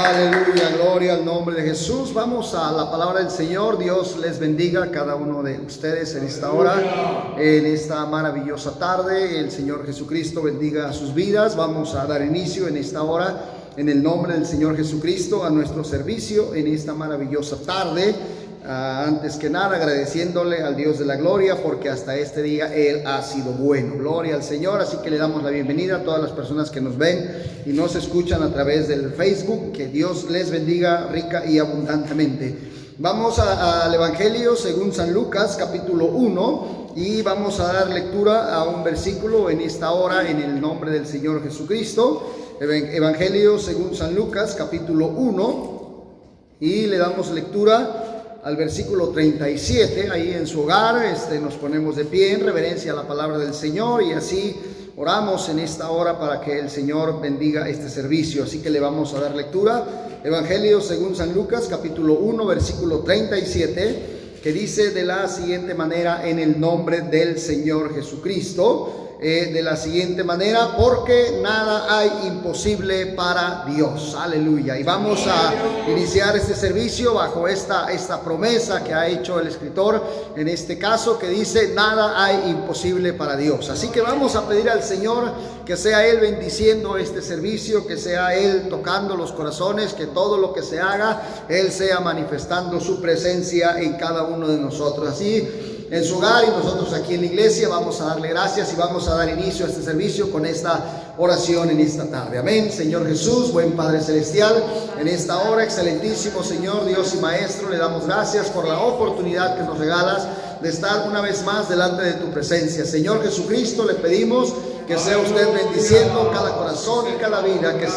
Aleluya, gloria al nombre de Jesús. Vamos a la palabra del Señor. Dios les bendiga a cada uno de ustedes en esta hora, en esta maravillosa tarde. El Señor Jesucristo bendiga sus vidas. Vamos a dar inicio en esta hora, en el nombre del Señor Jesucristo, a nuestro servicio en esta maravillosa tarde. Antes que nada, agradeciéndole al Dios de la gloria, porque hasta este día Él ha sido bueno. Gloria al Señor. Así que le damos la bienvenida a todas las personas que nos ven y nos escuchan a través del Facebook. Que Dios les bendiga rica y abundantemente. Vamos al Evangelio según San Lucas, capítulo 1, y vamos a dar lectura a un versículo en esta hora, en el nombre del Señor Jesucristo. Evangelio según San Lucas, capítulo 1, y le damos lectura al versículo 37. Ahí en su hogar nos ponemos de pie en reverencia a la palabra del Señor, y así oramos en esta hora para que el Señor bendiga este servicio. Así que le vamos a dar lectura. Evangelio según San Lucas, capítulo 1, versículo 37, que dice de la siguiente manera: en el nombre del Señor Jesucristo. De la siguiente manera: porque nada hay imposible para Dios. Aleluya. Y vamos a iniciar este servicio bajo esta promesa que ha hecho el escritor, en este caso, que dice: nada hay imposible para Dios. Así que vamos a pedir al Señor que sea Él bendiciendo este servicio, que sea Él tocando los corazones, que todo lo que se haga, Él sea manifestando su presencia en cada uno de nosotros. Así, en su hogar y nosotros aquí en la iglesia, vamos a darle gracias y vamos a dar inicio a este servicio con esta oración en esta tarde. Amén. Señor Jesús, buen Padre Celestial, en esta hora, excelentísimo Señor, Dios y Maestro, le damos gracias por la oportunidad que nos regalas de estar una vez más delante de tu presencia. Señor Jesucristo, le pedimos que sea usted bendiciendo cada corazón y cada vida, que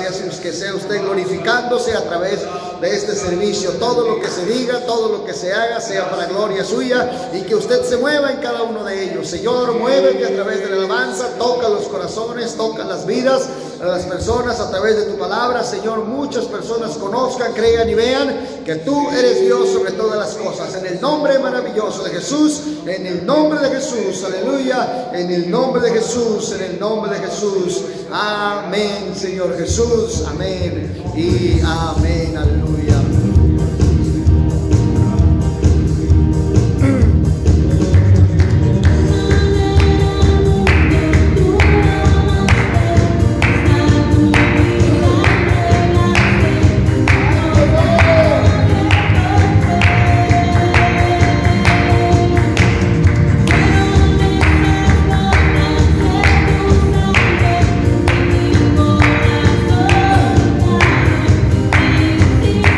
sea usted glorificándose a través de este servicio. Todo lo que se diga, todo lo que se haga, sea para gloria suya, y que usted se mueva en cada uno de ellos. Señor, muévete a través de la alabanza, toca los corazones, toca las vidas a las personas a través de tu palabra. Señor, muchas personas conozcan, crean y vean que tú eres Dios sobre todas las cosas. En el nombre maravilloso de Jesús, en el nombre de Jesús, aleluya, en el nombre de Jesús, en el nombre de Jesús. Amén, Señor Jesús, amén y amén, aleluya. Sí.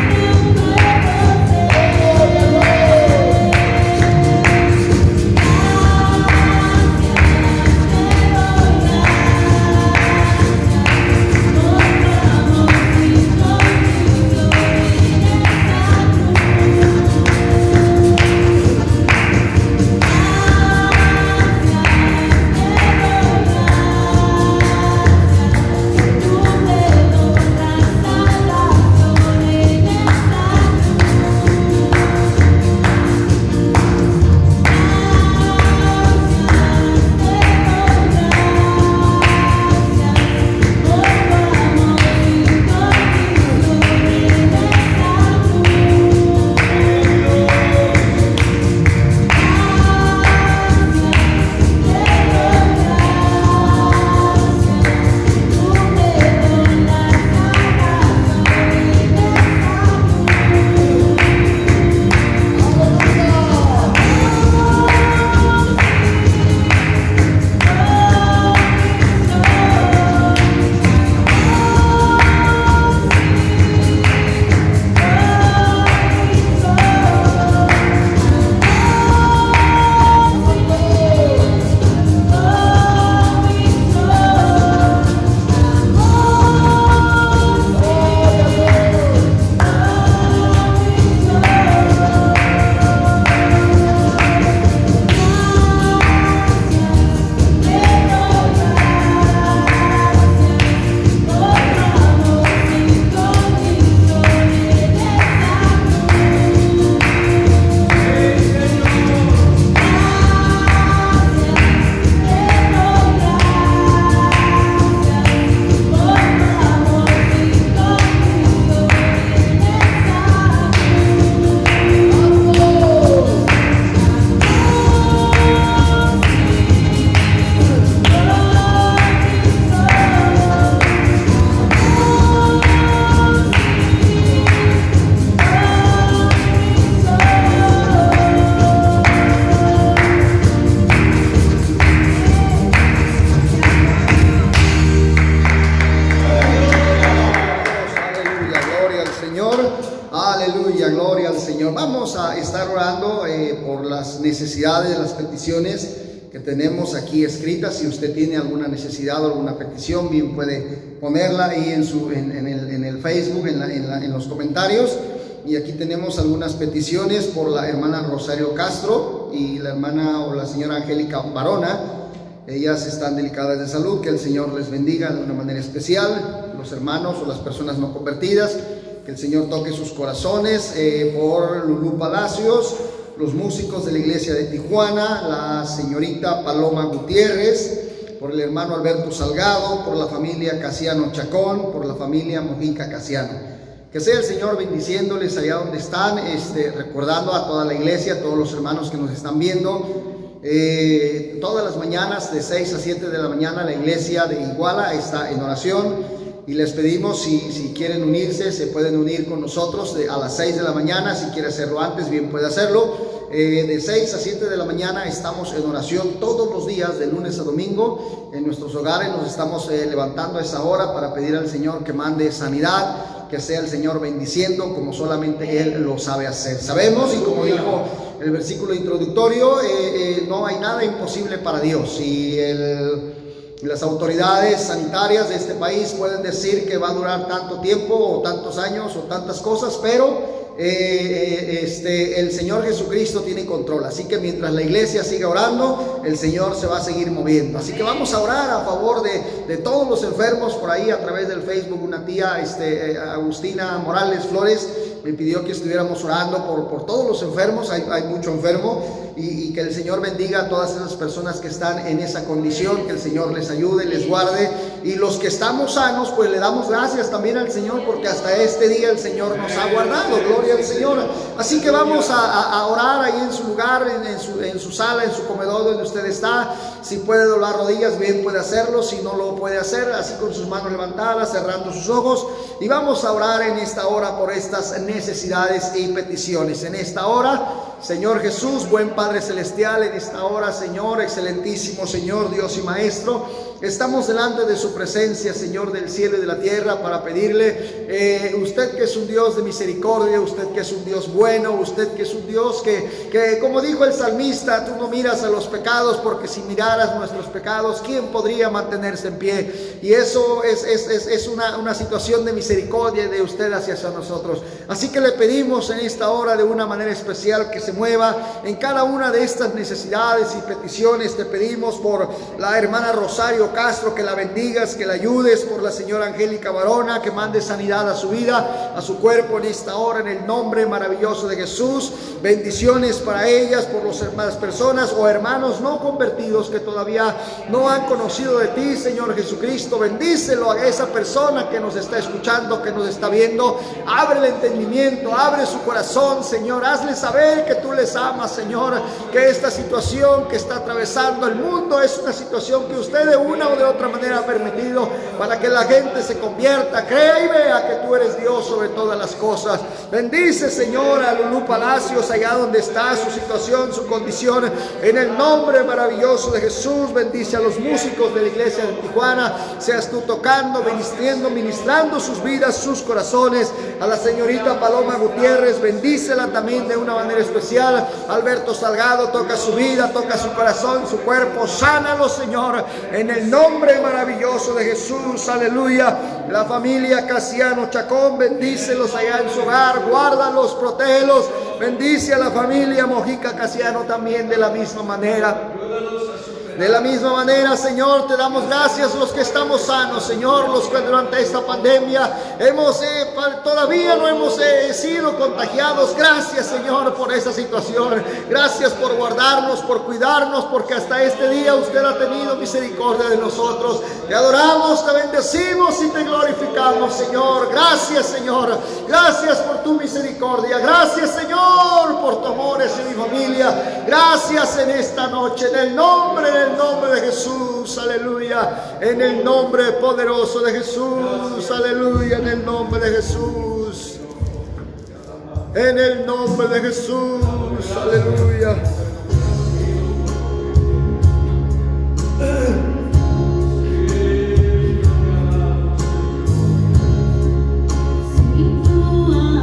Señor. Aleluya, gloria al Señor. Vamos a estar orando por las necesidades, las peticiones que tenemos aquí escritas. Si usted tiene alguna necesidad o alguna petición, bien puede ponerla ahí en el Facebook, en los comentarios. Y aquí tenemos algunas peticiones por la hermana Rosario Castro y la hermana o la señora Angélica Barona. Ellas están delicadas de salud, que el Señor les bendiga de una manera especial. Los hermanos o las personas no convertidas, que el Señor toque sus corazones. Por Lulú Palacios, los músicos de la iglesia de Tijuana, la señorita Paloma Gutiérrez, por el hermano Alberto Salgado, por la familia Casiano Chacón, por la familia Mojica Casiano. Que sea el Señor bendiciéndoles allá donde están, recordando a toda la iglesia, a todos los hermanos que nos están viendo. Todas las mañanas de 6 a 7 de la mañana la iglesia de Iguala está en oración. Y les pedimos, si quieren unirse, se pueden unir con nosotros a las 6 de la mañana. Si quiere hacerlo antes, bien puede hacerlo. De 6 a 7 de la mañana estamos en oración todos los días, de lunes a domingo. En nuestros hogares nos estamos levantando a esa hora para pedir al Señor que mande sanidad, que sea el Señor bendiciendo como solamente Él lo sabe hacer. Sabemos, y como dijo el versículo introductorio, no hay nada imposible para Dios. Y las autoridades sanitarias de este país pueden decir que va a durar tanto tiempo o tantos años o tantas cosas, pero el Señor Jesucristo tiene control. Así que mientras la iglesia siga orando, el Señor se va a seguir moviendo. Así que vamos a orar a favor de todos los enfermos. Por ahí a través del Facebook una tía, Agustina Morales Flores, me pidió que estuviéramos orando por todos los enfermos. Hay mucho enfermo, y que el Señor bendiga a todas esas personas que están en esa condición, que el Señor les ayude, les guarde. Y los que estamos sanos, pues le damos gracias también al Señor, porque hasta este día el Señor nos ha guardado. Gloria al Señor. Así que vamos a orar ahí en su lugar, en su sala, en su comedor donde usted está. Si puede doblar rodillas, bien puede hacerlo. Si no lo puede hacer, así con sus manos levantadas, cerrando sus ojos. Y vamos a orar en esta hora por estas necesidades y peticiones. En esta hora, Señor Jesús, buen Padre Celestial, en esta hora, Señor, excelentísimo Señor, Dios y Maestro, estamos delante de su presencia, Señor del cielo y de la tierra, para pedirle, usted que es un Dios de misericordia, usted que es un Dios bueno, usted que es un Dios que como dijo el salmista, tú no miras a los pecados, porque si miraras nuestros pecados, ¿quién podría mantenerse en pie? Y eso es una situación de misericordia de usted hacia nosotros. Así que le pedimos en esta hora de una manera especial que se mueva en cada una de estas necesidades y peticiones. Te pedimos por la hermana Rosario Castro, que la bendigas, que la ayudes, por la señora Angélica Barona, que mande sanidad a su vida, a su cuerpo en esta hora, en el nombre maravilloso de Jesús. Bendiciones para ellas, por las personas o hermanos no convertidos que todavía no han conocido de ti, Señor Jesucristo. Bendícelo a esa persona que nos está escuchando, que nos está viendo. Abre el entendimiento, abre su corazón, Señor. Hazle saber que tú les amas, Señor, que esta situación que está atravesando el mundo es una situación que usted de una o de otra manera ha permitido para que la gente se convierta, crea y vea que tú eres Dios sobre todas las cosas. Bendice, Señor, a Lulú Palacios, allá donde está, su situación, su condición, en el nombre maravilloso de Jesús. Bendice a los músicos de la iglesia de Tijuana, seas tú tocando, ministrando sus vidas, sus corazones. A la señorita Paloma Gutiérrez, bendícela también de una manera especial. Alberto Salgado, toca su vida, toca su corazón, su cuerpo, sánalo, Señor, en el nombre maravilloso de Jesús. Aleluya. La familia Casiano Chacón, bendícelos allá en su hogar, guárdalos, protégelos. Bendice a la familia Mojica Casiano también de la misma manera. De la misma manera, Señor, te damos gracias los que estamos sanos, Señor, los que durante esta pandemia todavía no hemos sido contagiados. Gracias, Señor, por esa situación. Gracias por guardarnos, por cuidarnos, porque hasta este día usted ha tenido misericordia de nosotros. Te adoramos, te bendecimos y te glorificamos, Señor. Gracias, Señor. Gracias por tu misericordia. Gracias, Señor, por tu amor hacia mi familia. Gracias en esta noche, en el nombre de Jesús. Aleluya. En el nombre poderoso de Jesús. Aleluya. En el nombre de Jesús. En el nombre de Jesús. Aleluya. Si tú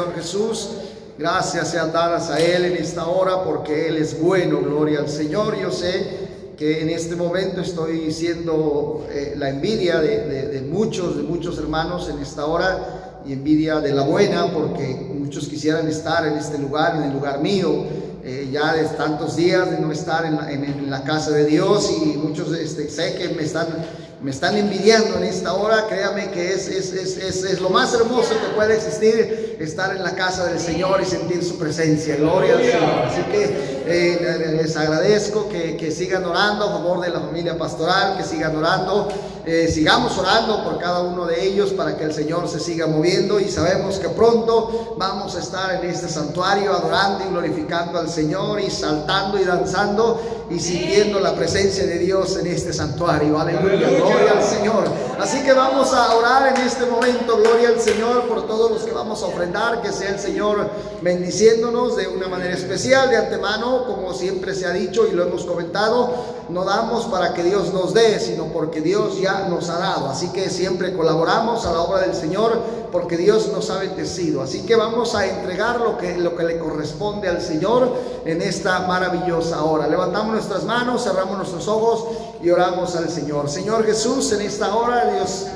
Señor Jesús. Gracias sean dadas a Él en esta hora porque Él es bueno. Gloria al Señor. Yo sé que en este momento estoy siendo la envidia de muchos hermanos en esta hora, y envidia de la buena, porque muchos quisieran estar en este lugar, en el lugar mío, ya de tantos días de no estar en la casa de Dios, y muchos sé que me están envidiando en esta hora. Créame que es lo más hermoso que puede existir, estar en la casa del Señor y sentir su presencia. Gloria al Señor. Así que les agradezco que sigan orando a favor de la familia pastoral, que sigan orando, sigamos orando por cada uno de ellos para que el Señor se siga moviendo, y sabemos que pronto vamos a estar en este santuario adorando y glorificando al Señor, y saltando y danzando y sintiendo la presencia de Dios en este santuario. Aleluya, gloria al Señor. Así que vamos a orar en este momento, gloria al Señor, por todos los que vamos a ofrendar, que sea el Señor bendiciéndonos de una manera especial. De antemano, como siempre se ha dicho y lo hemos comentado, no damos para que Dios nos dé, sino porque Dios ya nos ha dado. Así que siempre colaboramos a la obra del Señor porque Dios nos ha bendecido. Así que vamos a entregar lo que le corresponde al Señor en esta maravillosa hora. Levantamos nuestras manos, cerramos nuestros ojos y oramos al Señor. Señor Jesús, en esta hora,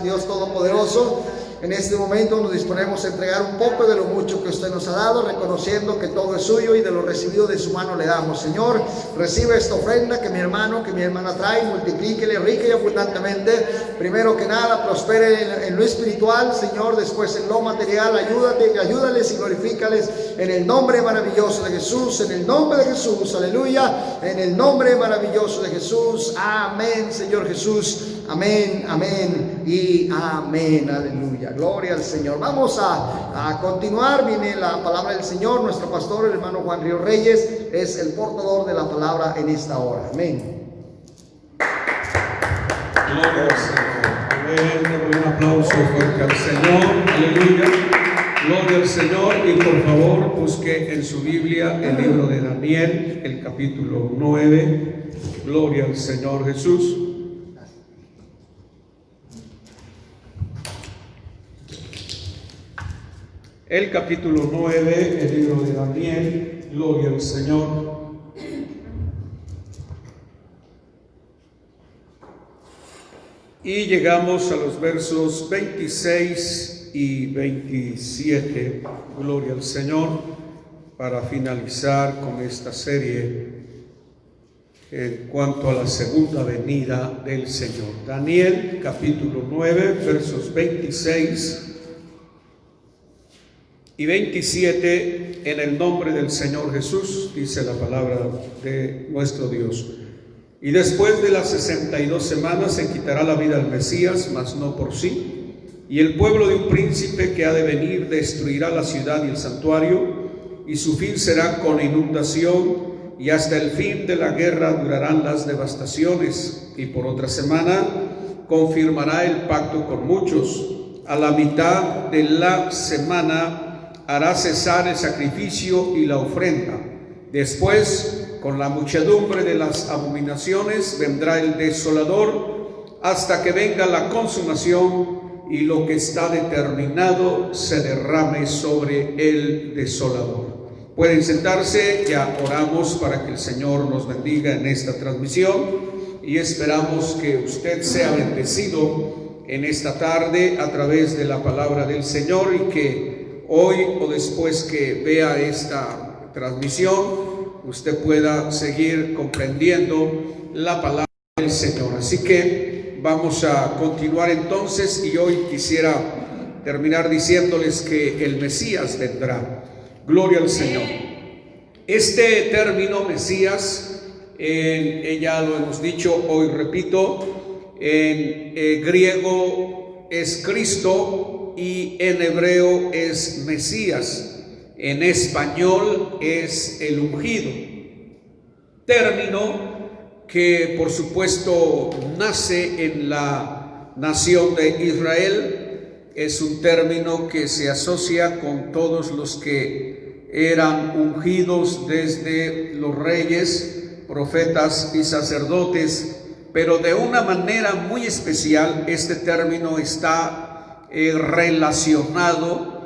Dios Todopoderoso, en este momento nos disponemos a entregar un poco de lo mucho que usted nos ha dado, reconociendo que todo es suyo y de lo recibido de su mano le damos. Señor, recibe esta ofrenda que mi hermano, que mi hermana trae, multiplíquele rica y abundantemente. Primero que nada, prospere en lo espiritual, Señor, después en lo material. Ayúdales y glorifícales en el nombre maravilloso de Jesús, en el nombre de Jesús, aleluya, en el nombre maravilloso de Jesús. Amén, Señor Jesús. Amén, amén y amén, aleluya. Gloria al Señor. Vamos a continuar. Viene la palabra del Señor. Nuestro pastor, el hermano Juan Ríos Reyes, es el portador de la palabra en esta hora. Amén. Gloria al Señor. Amén. Un aplauso fuerte al Señor. Aleluya. Gloria al Señor. Y por favor, busque en su Biblia el libro de Daniel, el capítulo 9. Gloria al Señor Jesús. El capítulo 9, el libro de Daniel. Gloria al Señor. Y llegamos a los versos 26 y 27. Gloria al Señor, para finalizar con esta serie en cuanto a la segunda venida del Señor. Daniel capítulo 9, versos 26 y 27, en el nombre del Señor Jesús, dice la palabra de nuestro Dios. Y después de las 62 semanas se quitará la vida al Mesías, mas no por sí. Y el pueblo de un príncipe que ha de venir destruirá la ciudad y el santuario, y su fin será con inundación, y hasta el fin de la guerra durarán las devastaciones. Y por otra semana confirmará el pacto con muchos. A la mitad de la semana hará cesar el sacrificio y la ofrenda. Después, con la muchedumbre de las abominaciones, vendrá el desolador, hasta que venga la consumación y lo que está determinado se derrame sobre el desolador. Pueden sentarse. Ya oramos para que el Señor nos bendiga en esta transmisión, y esperamos que usted sea bendecido en esta tarde a través de la palabra del Señor, y que hoy o después que vea esta transmisión usted pueda seguir comprendiendo la palabra del Señor. Así que vamos a continuar entonces, y hoy quisiera terminar diciéndoles que el Mesías vendrá. Gloria al Señor. Este término Mesías, ya lo hemos dicho, hoy repito, en griego es Cristo y en hebreo es Mesías. En español es el ungido, término que por supuesto nace en la nación de Israel. Es un término que se asocia con todos los que eran ungidos, desde los reyes, profetas y sacerdotes, pero de una manera muy especial este término está relacionado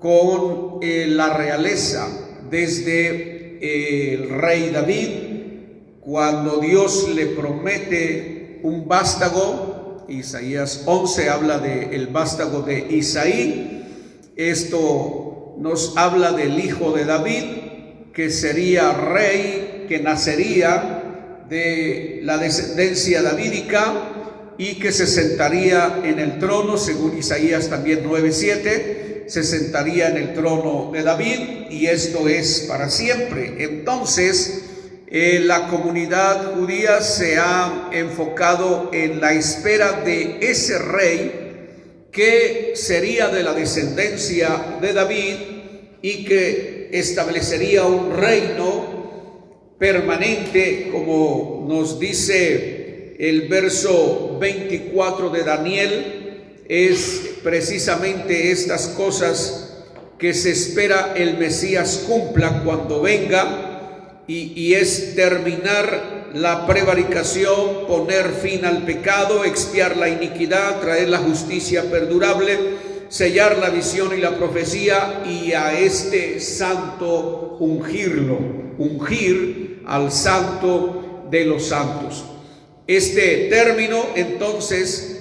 con la realeza desde el rey David, cuando Dios le promete un vástago. Isaías 11 habla del vástago de Isaí. Esto nos habla del hijo de David, que sería rey, que nacería de la descendencia davídica y que se sentaría en el trono, según Isaías también 9:7, se sentaría en el trono de David, y esto es para siempre. Entonces, la comunidad judía se ha enfocado en la espera de ese rey que sería de la descendencia de David y que establecería un reino permanente, como nos dice el verso 24 de Daniel. Es precisamente estas cosas que se espera el Mesías cumpla cuando venga, y es terminar la prevaricación, poner fin al pecado, expiar la iniquidad, traer la justicia perdurable, sellar la visión y la profecía, y a este santo ungirlo, ungir al santo de los santos. Este término entonces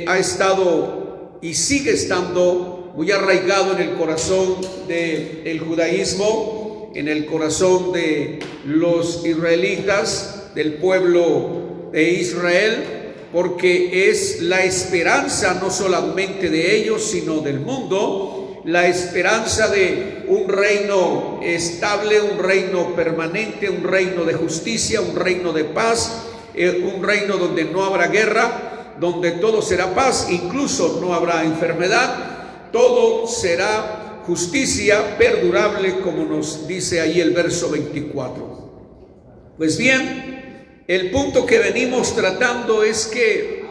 ha estado y sigue estando muy arraigado en el corazón del judaísmo, en el corazón de los israelitas, del pueblo de Israel, porque es la esperanza no solamente de ellos, sino del mundo, la esperanza de un reino estable, un reino permanente, un reino de justicia, un reino de paz, un reino donde no habrá guerra, donde todo será paz, incluso no habrá enfermedad, todo será justicia perdurable, como nos dice ahí el verso 24. Pues bien, el punto que venimos tratando es que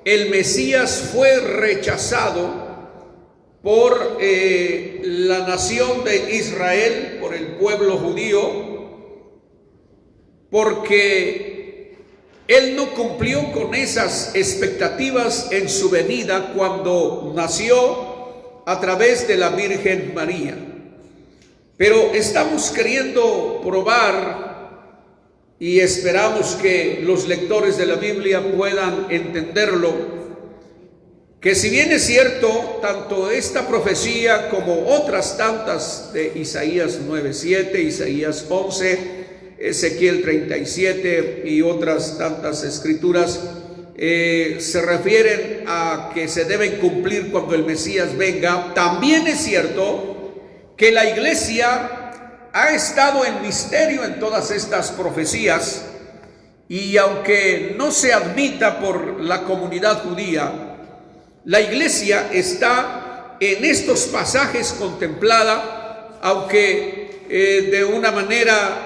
el Mesías fue rechazado por la nación de Israel, por el pueblo judío, porque él no cumplió con esas expectativas en su venida cuando nació a través de la Virgen María. Pero estamos queriendo probar, y esperamos que los lectores de la Biblia puedan entenderlo, que si bien es cierto, tanto esta profecía como otras tantas de Isaías 9:7, Isaías 11, Ezequiel 37 y otras tantas escrituras se refieren a que se deben cumplir cuando el Mesías venga, también es cierto que la iglesia ha estado en misterio en todas estas profecías, y aunque no se admita por la comunidad judía, la iglesia está en estos pasajes contemplada, aunque de una manera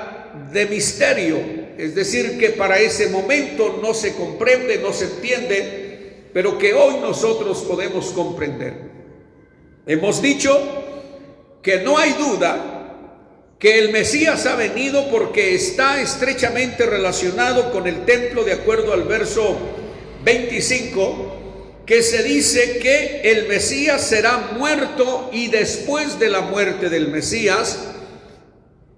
de misterio. Es decir, que para ese momento no se comprende, no se entiende, pero que hoy nosotros podemos comprender. Hemos dicho que no hay duda que el Mesías ha venido porque está estrechamente relacionado con el templo, de acuerdo al verso 25, que se dice que el Mesías será muerto, y después de la muerte del Mesías,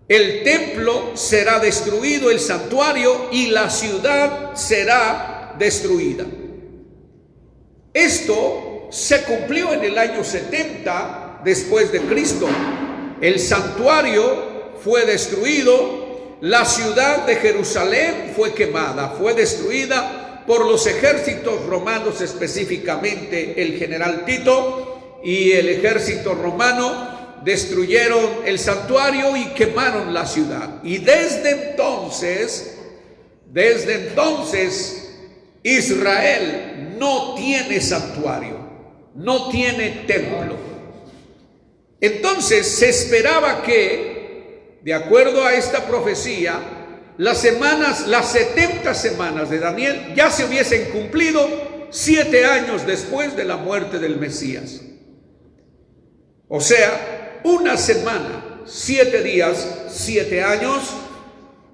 el templo será destruido, el santuario, y la ciudad será destruida. Esto se cumplió en el año 70 después de Cristo. El santuario fue destruido, la ciudad de Jerusalén fue quemada, fue destruida por los ejércitos romanos, específicamente el general Tito y el ejército romano. Destruyeron el santuario y quemaron la ciudad. Y desde entonces, Israel no tiene santuario, no tiene templo. Entonces se esperaba que, de acuerdo a esta profecía, las 70 semanas de Daniel ya se hubiesen cumplido 7 años después de la muerte del Mesías. O sea, una semana, 7 días, 7 años,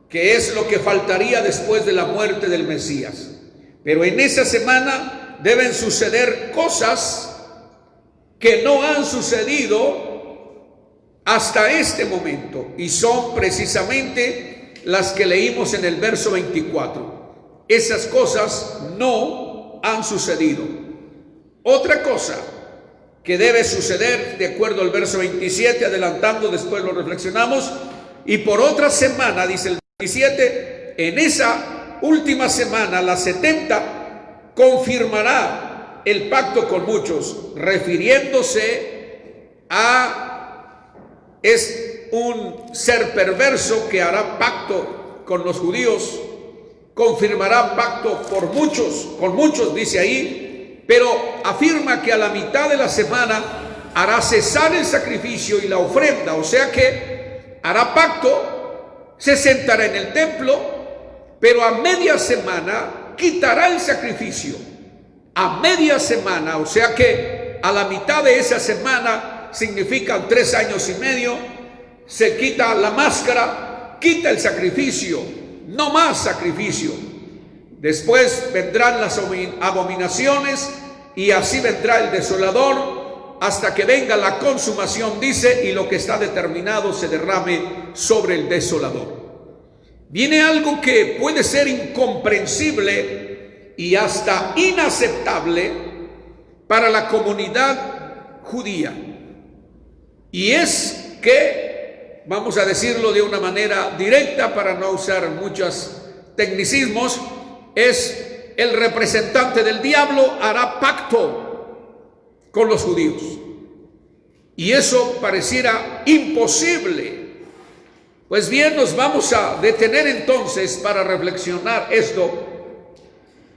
que es lo que faltaría después de la muerte del Mesías. Pero en esa semana deben suceder cosas que no han sucedido hasta este momento, y son precisamente las que leímos en el verso 24. Esas cosas no han sucedido. Otra cosa que debe suceder, de acuerdo al verso 27, adelantando, después lo reflexionamos, y por otra semana, dice el 27, en esa última semana, la 70, confirmará el pacto con muchos, refiriéndose a es un ser perverso que hará pacto con los judíos, confirmará pacto por muchos, con muchos dice ahí, pero afirma que a la mitad de la semana hará cesar el sacrificio y la ofrenda, o sea que hará pacto, se sentará en el templo, pero a media semana quitará el sacrificio, a media semana, o sea que a la mitad de esa semana, significan 3 años y medio, se quita la máscara, quita el sacrificio, no más sacrificio. Después vendrán las abominaciones y así vendrá el desolador hasta que venga la consumación, dice, y lo que está determinado se derrame sobre el desolador. Viene algo que puede ser incomprensible y hasta inaceptable para la comunidad judía. Y es que, vamos a decirlo de una manera directa para no usar muchos tecnicismos, es el representante del diablo hará pacto con los judíos. Y eso pareciera imposible. Pues bien, nos vamos a detener entonces para reflexionar esto,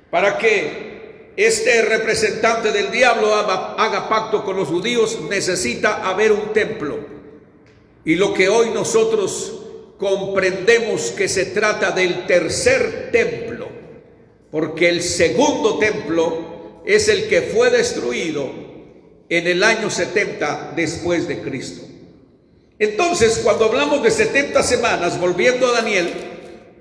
para que este representante del diablo haga pacto con los judíos. Necesita haber un templo. Y lo que hoy nosotros comprendemos que se trata del tercer templo, porque el segundo templo es el que fue destruido en el año 70 después de Cristo. Entonces, cuando hablamos de 70 semanas, volviendo a Daniel,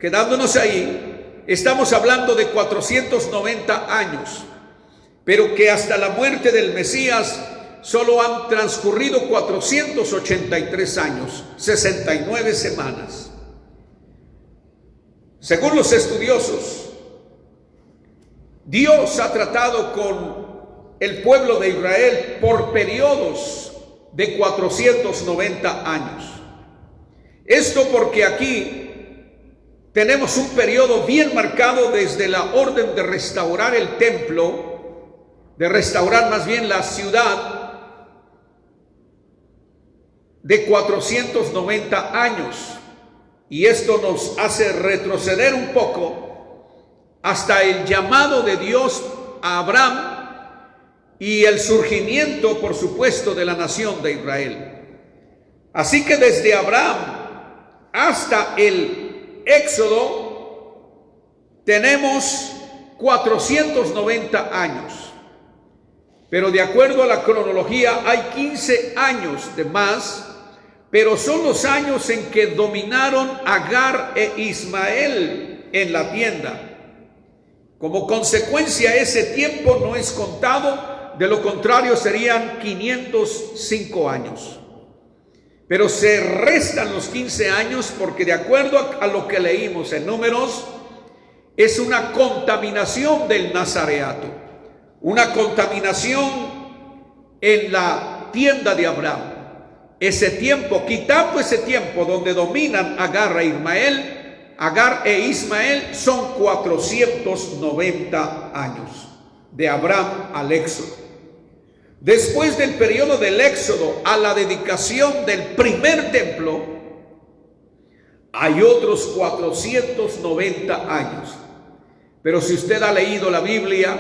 quedándonos ahí, estamos hablando de 490 años, pero que hasta la muerte del Mesías solo han transcurrido 483 años, 69 semanas. Según los estudiosos, Dios ha tratado con el pueblo de Israel por periodos de 490 años. Esto porque aquí tenemos un periodo bien marcado desde la orden de restaurar el templo, de restaurar más bien la ciudad, de 490 años. Y esto nos hace retroceder un poco hasta el llamado de Dios a Abraham y el surgimiento, por supuesto, de la nación de Israel. Así que desde Abraham hasta el Éxodo tenemos 490 años, pero de acuerdo a la cronología hay 15 años de más, pero son los años en que dominaron Agar e Ismael en la tienda. Como consecuencia, ese tiempo no es contado, de lo contrario serían 505 años. Pero se restan los 15 años porque de acuerdo a lo que leímos en Números, es una contaminación del nazareato, una contaminación en la tienda de Abraham. Ese tiempo, quitando ese tiempo donde dominan Agar e Ismael, son 490 años, de Abraham al Éxodo. Después del periodo del Éxodo a la dedicación del primer templo, hay otros 490 años. Pero si usted ha leído la Biblia,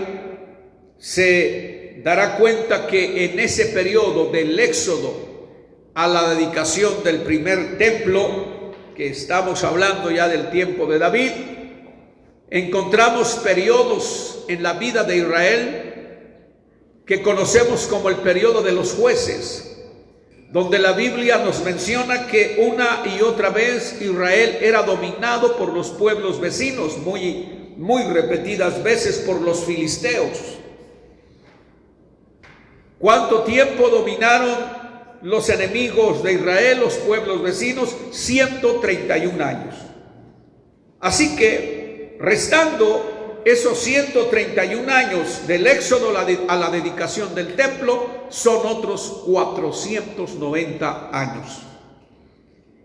se dará cuenta que en ese periodo del Éxodo a la dedicación del primer templo, que estamos hablando ya del tiempo de David, encontramos periodos en la vida de Israel que conocemos como el periodo de los jueces, donde la Biblia nos menciona que una y otra vez Israel era dominado por los pueblos vecinos, muy repetidas veces por los filisteos. ¿Cuánto tiempo dominaron los enemigos de Israel, los pueblos vecinos, 131 años. Así que, restando esos 131 años del éxodo a la dedicación del templo, son otros 490 años.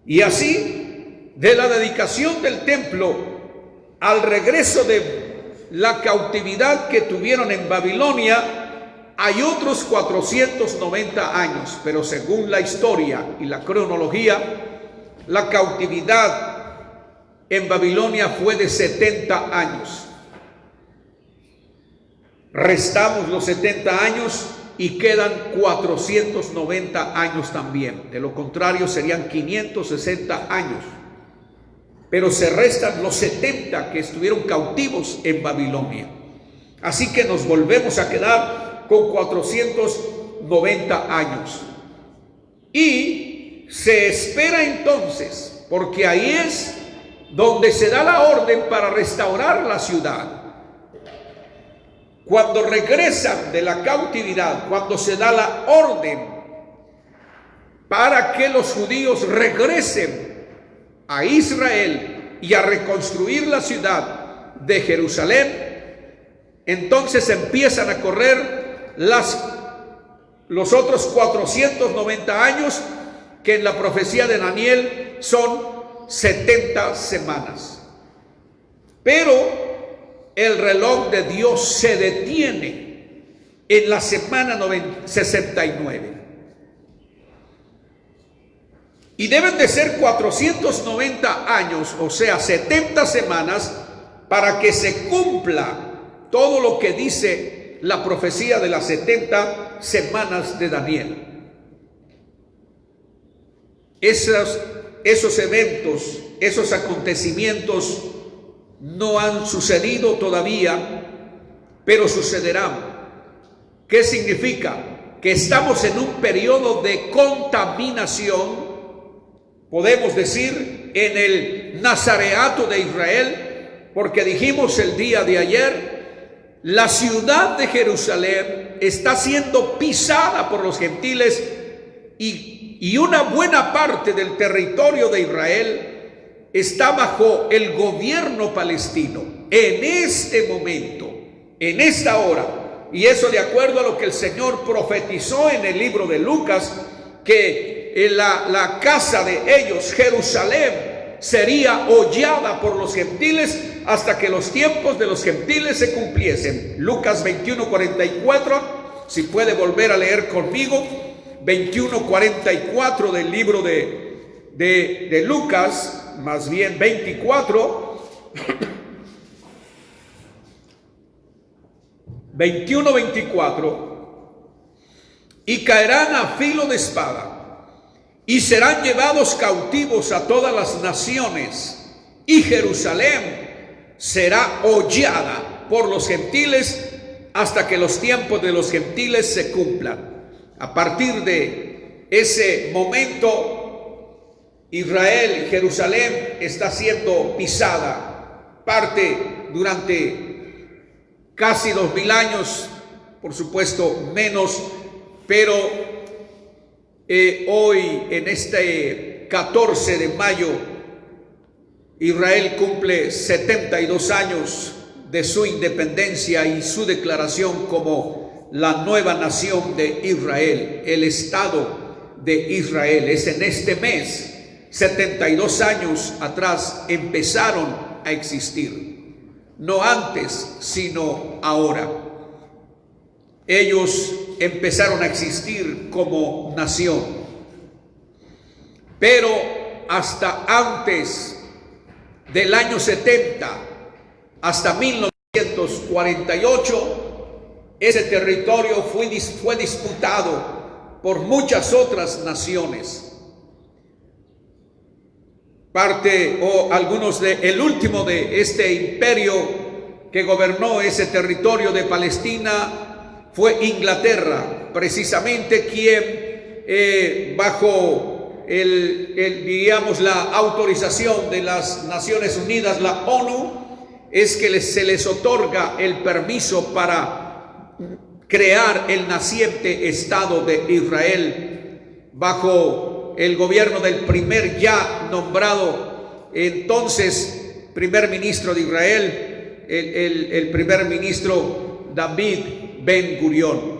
Y así, de la dedicación del templo al regreso de la cautividad que tuvieron en Babilonia, hay otros 490 años, pero según la historia y la cronología, la cautividad en Babilonia fue de 70 años. Restamos los 70 años y quedan 490 años también. De lo contrario serían 560 años. Pero se restan los 70 que estuvieron cautivos en Babilonia. Así que nos volvemos a quedar con 490 años. Y se espera entonces, porque ahí es donde se da la orden para restaurar la ciudad. Cuando regresan de la cautividad, cuando se da la orden para que los judíos regresen a Israel y a reconstruir la ciudad de Jerusalén, entonces empiezan a correr los otros 490 años, que en la profecía de Daniel son 70 semanas. Pero el reloj de Dios se detiene en la semana 69. Y deben de ser 490 años, o sea, 70 semanas, para que se cumpla todo lo que dice la profecía de las 70 semanas de Daniel. Esos eventos, esos acontecimientos no han sucedido todavía, pero sucederán. ¿Qué significa? Que estamos en un periodo de contaminación, podemos decir, en el nazareato de Israel, porque dijimos el día de ayer, la ciudad de Jerusalén está siendo pisada por los gentiles y una buena parte del territorio de Israel está bajo el gobierno palestino en este momento, en esta hora. Y eso de acuerdo a lo que el Señor profetizó en el libro de Lucas, que la casa de ellos, Jerusalén, sería hollada por los gentiles hasta que los tiempos de los gentiles se cumpliesen. Lucas 21:44, si puede volver a leer conmigo, 21:44 del libro de Lucas, más bien 24, 21:24, y caerán a filo de espada, y serán llevados cautivos a todas las naciones, y Jerusalén será hollada por los gentiles hasta que los tiempos de los gentiles se cumplan. A partir de ese momento, Israel, Jerusalén, está siendo pisada, parte durante casi 2000 años, por supuesto menos, pero hoy en este 14 de mayo, Israel cumple 72 años de su independencia y su declaración como la nueva nación de Israel, el Estado de Israel. Es en este mes, 72 años atrás, empezaron a existir. No antes, sino ahora. Ellos empezaron a existir como nación. Pero hasta antes del año 70, hasta 1948, ese territorio fue disputado por muchas otras naciones. El último de este imperio que gobernó ese territorio de Palestina fue Inglaterra, precisamente quien bajo diríamos la autorización de las Naciones Unidas, la ONU, es que se les otorga el permiso para crear el naciente Estado de Israel bajo el gobierno del primer ya nombrado entonces primer ministro de Israel, el primer ministro David Ben Gurión.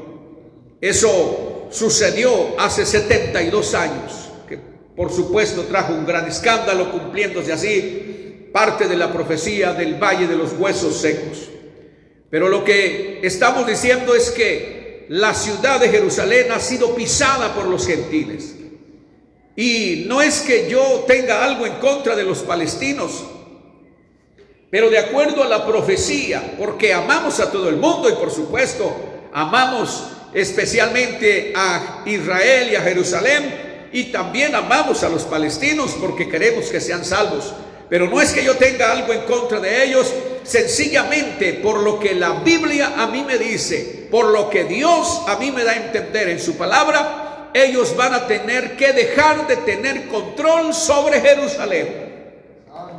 Eso sucedió hace 72 años, que por supuesto trajo un gran escándalo, cumpliéndose así parte de la profecía del Valle de los Huesos Secos. Pero lo que estamos diciendo es que la ciudad de Jerusalén ha sido pisada por los gentiles. Y no es que yo tenga algo en contra de los palestinos, pero de acuerdo a la profecía, porque amamos a todo el mundo y por supuesto amamos especialmente a Israel y a Jerusalén, y también amamos a los palestinos porque queremos que sean salvos. Pero no es que yo tenga algo en contra de ellos, sencillamente por lo que la Biblia a mí me dice, por lo que Dios a mí me da a entender en su palabra, ellos van a tener que dejar de tener control sobre Jerusalén.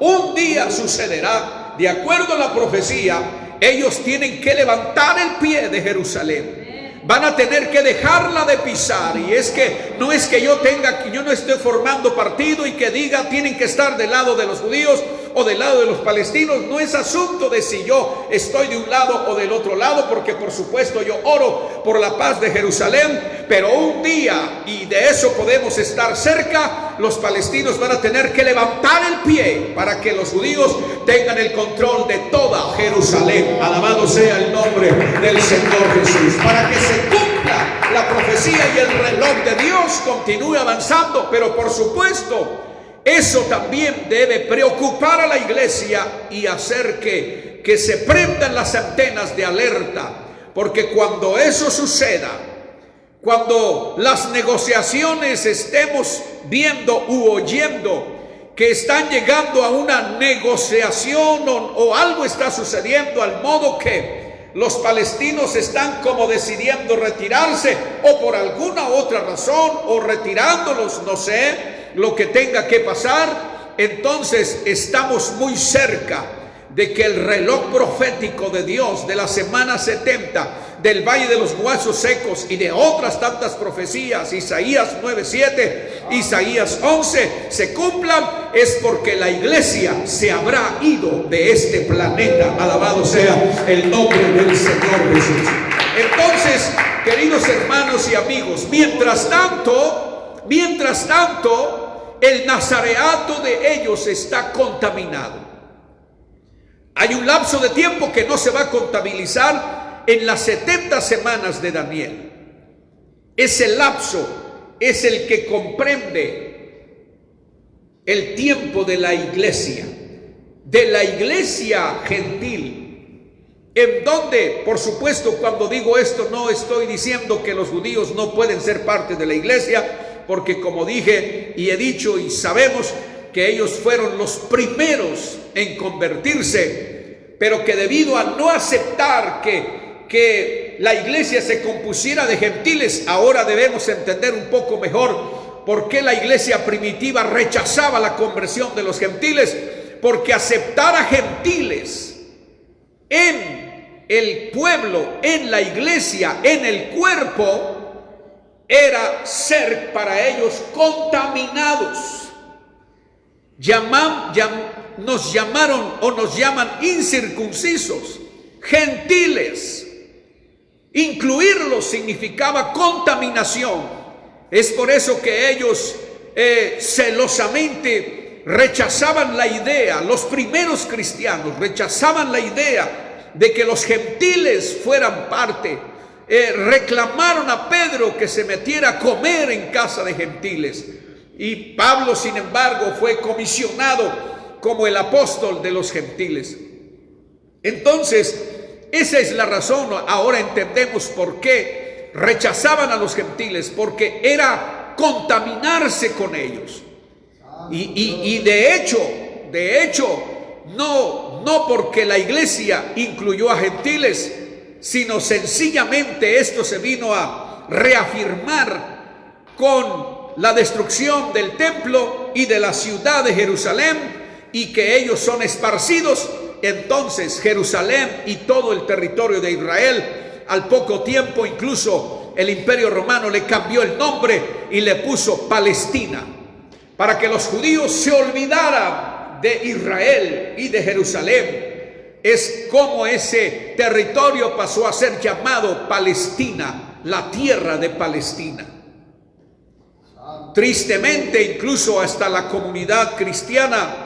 Un día sucederá, de acuerdo a la profecía, ellos tienen que levantar el pie de Jerusalén. Van a tener que dejarla de pisar. Y es que no es que yo no esté formando partido y que diga tienen que estar del lado de los judíos o del lado de los palestinos. No es asunto de si yo estoy de un lado o del otro lado, porque por supuesto yo oro por la paz de Jerusalén, pero un día, y de eso podemos estar cerca, los palestinos van a tener que levantar el pie para que los judíos tengan el control de toda Jerusalén. Alabado sea el nombre del Señor Jesús, para que se cumpla la profecía y el reloj de Dios continúe avanzando. Pero por supuesto, eso también debe preocupar a la iglesia y hacer que se prendan las antenas de alerta, porque cuando eso suceda, cuando las negociaciones estemos viendo u oyendo que están llegando a una negociación o algo está sucediendo, al modo que los palestinos están como decidiendo retirarse o por alguna otra razón o retirándolos, no sé lo que tenga que pasar, entonces estamos muy cerca de que el reloj profético de Dios de la semana 70 del Valle de los Huesos Secos y de otras tantas profecías, Isaías 9:7, Isaías 11, se cumplan. Es porque la iglesia se habrá ido de este planeta. Alabado sea el nombre del Señor Jesús. Entonces, queridos hermanos y amigos, mientras tanto, el nazareato de ellos está contaminado. Hay un lapso de tiempo que no se va a contabilizar en las 70 semanas de Daniel. Ese lapso es el que comprende el tiempo de la iglesia gentil, en donde, por supuesto, cuando digo esto, no estoy diciendo que los judíos no pueden ser parte de la iglesia, porque como dije y he dicho y sabemos que ellos fueron los primeros en convertirse, pero que debido a no aceptar que la iglesia se compusiera de gentiles, ahora debemos entender un poco mejor por qué la iglesia primitiva rechazaba la conversión de los gentiles, porque aceptar a gentiles en el pueblo, en la iglesia, en el cuerpo, era ser para ellos contaminados. Nos llamaron o nos llaman incircuncisos, gentiles. Incluirlos significaba contaminación. Es por eso que ellos celosamente rechazaban la idea, los primeros cristianos rechazaban la idea de que los gentiles fueran parte. Reclamaron a Pedro que se metiera a comer en casa de gentiles. Y Pablo, sin embargo, fue comisionado como el apóstol de los gentiles. Entonces, esa es la razón. Ahora entendemos por qué rechazaban a los gentiles, porque era contaminarse con ellos. Y de hecho, no porque la iglesia incluyó a gentiles, sino sencillamente esto se vino a reafirmar con la destrucción del templo y de la ciudad de Jerusalén, y que ellos son esparcidos. Entonces Jerusalén y todo el territorio de Israel al poco tiempo incluso el Imperio Romano le cambió el nombre y le puso Palestina, para que los judíos se olvidaran de Israel y de Jerusalén. Es como ese territorio pasó a ser llamado Palestina, la tierra de Palestina. Tristemente, incluso hasta la comunidad cristiana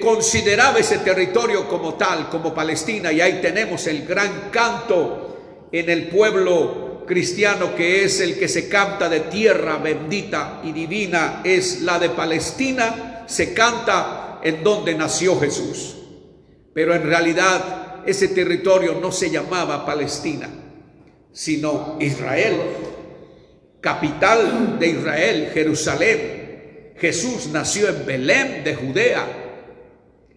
consideraba ese territorio como tal, como Palestina, y ahí tenemos el gran canto en el pueblo cristiano, que es el que se canta de tierra bendita y divina, es la de Palestina, se canta en donde nació Jesús. Pero en realidad ese territorio no se llamaba Palestina, sino Israel, capital de Israel, Jerusalén. Jesús nació en Belén de Judea,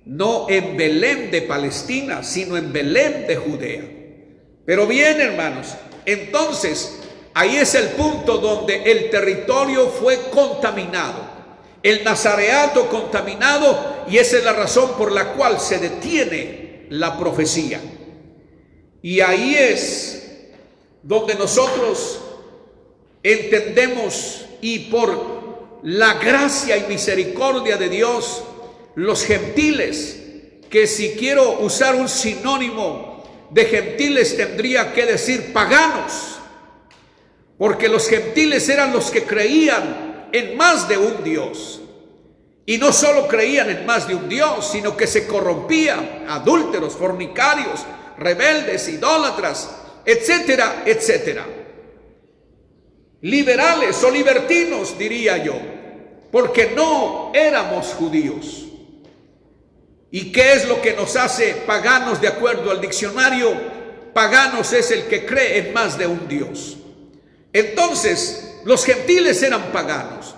no en Belén de Palestina, sino en Belén de Judea. Pero bien, hermanos, entonces ahí es el punto donde el territorio fue contaminado, el nazareato contaminado, y esa es la razón por la cual se detiene la profecía. Y ahí es donde nosotros entendemos, y por la gracia y misericordia de Dios, los gentiles, que si quiero usar un sinónimo de gentiles tendría que decir paganos, porque los gentiles eran los que creían en más de un Dios, y no solo creían en más de un Dios, sino que se corrompían, adúlteros, fornicarios, rebeldes, idólatras, etcétera, etcétera. Liberales o libertinos, diría yo, porque no éramos judíos. ¿Y qué es lo que nos hace paganos de acuerdo al diccionario? Paganos es el que cree en más de un Dios. Entonces, los gentiles eran paganos.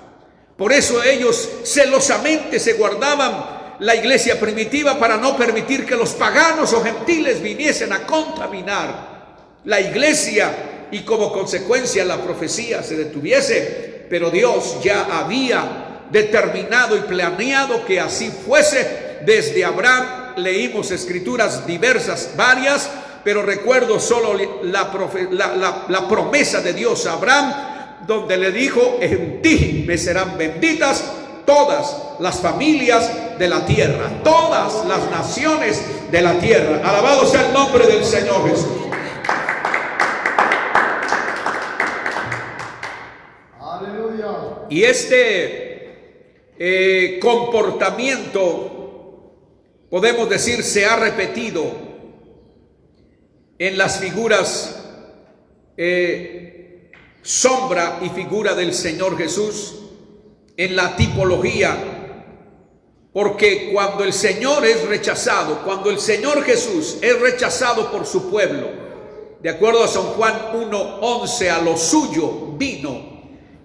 Por eso ellos celosamente se guardaban la iglesia primitiva para no permitir que los paganos o gentiles viniesen a contaminar la iglesia, y como consecuencia la profecía se detuviese. Pero Dios ya había determinado y planeado que así fuese. Desde Abraham leímos escrituras diversas, varias, pero recuerdo solo la promesa de Dios a Abraham, donde le dijo: en ti me serán benditas todas las familias de la tierra, todas las naciones de la tierra. Alabado sea el nombre del Señor Jesús. Y este comportamiento, podemos decir, se ha repetido en las figuras sombra y figura del Señor Jesús, en la tipología, porque cuando el Señor es rechazado, cuando el Señor Jesús es rechazado por su pueblo, de acuerdo a San Juan 1:11, a lo suyo vino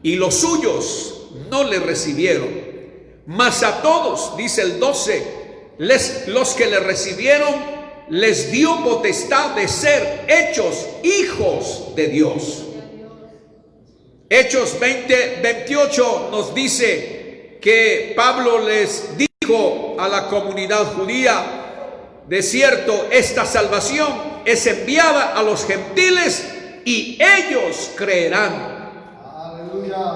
y los suyos no le recibieron, mas a todos, dice el 12, los que le recibieron les dio potestad de ser hechos hijos de Dios. Hechos 20:28 nos dice que Pablo les dijo a la comunidad judía: de cierto, esta salvación es enviada a los gentiles y ellos creerán.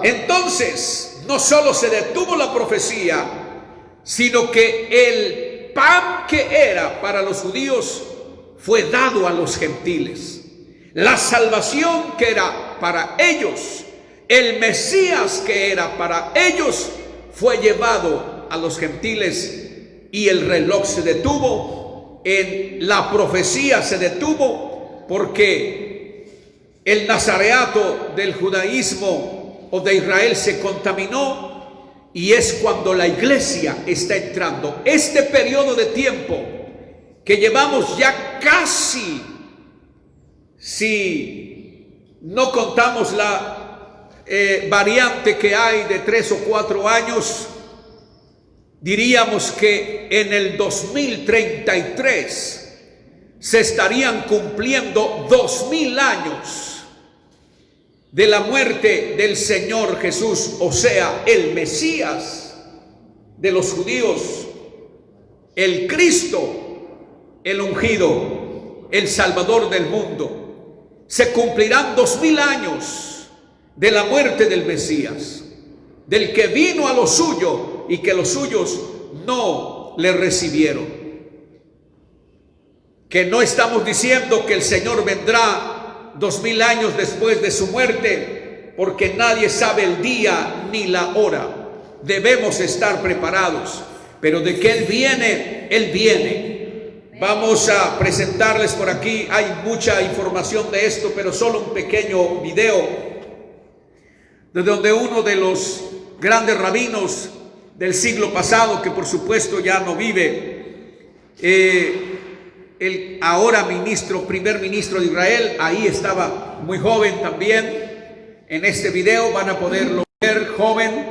Entonces, no solo se detuvo la profecía, sino que el pan que era para los judíos fue dado a los gentiles. La salvación que era para ellos, el Mesías que era para ellos, fue llevado a los gentiles, y el reloj se detuvo, en la profecía se detuvo, porque el nazareato del judaísmo o de Israel se contaminó, y es cuando la iglesia está entrando. Este periodo de tiempo que llevamos ya casi, si no contamos la variante que hay de 3 o 4 años, diríamos que en el 2033 se estarían cumpliendo 2000 años de la muerte del Señor Jesús, o sea, el Mesías de los judíos, el Cristo, el ungido, el Salvador del mundo. se cumplirán 2000 años de la muerte del Mesías, del que vino a lo suyo y que los suyos no le recibieron. Que no estamos diciendo que el Señor vendrá 2000 años después de su muerte, porque nadie sabe el día ni la hora. Debemos estar preparados, pero de que Él viene, Él viene. Vamos a presentarles por aquí, hay mucha información de esto, pero solo un pequeño video de donde uno de los grandes rabinos del siglo pasado, que por supuesto ya no vive, el ahora primer ministro de Israel, ahí estaba muy joven también. En este video van a poderlo ver joven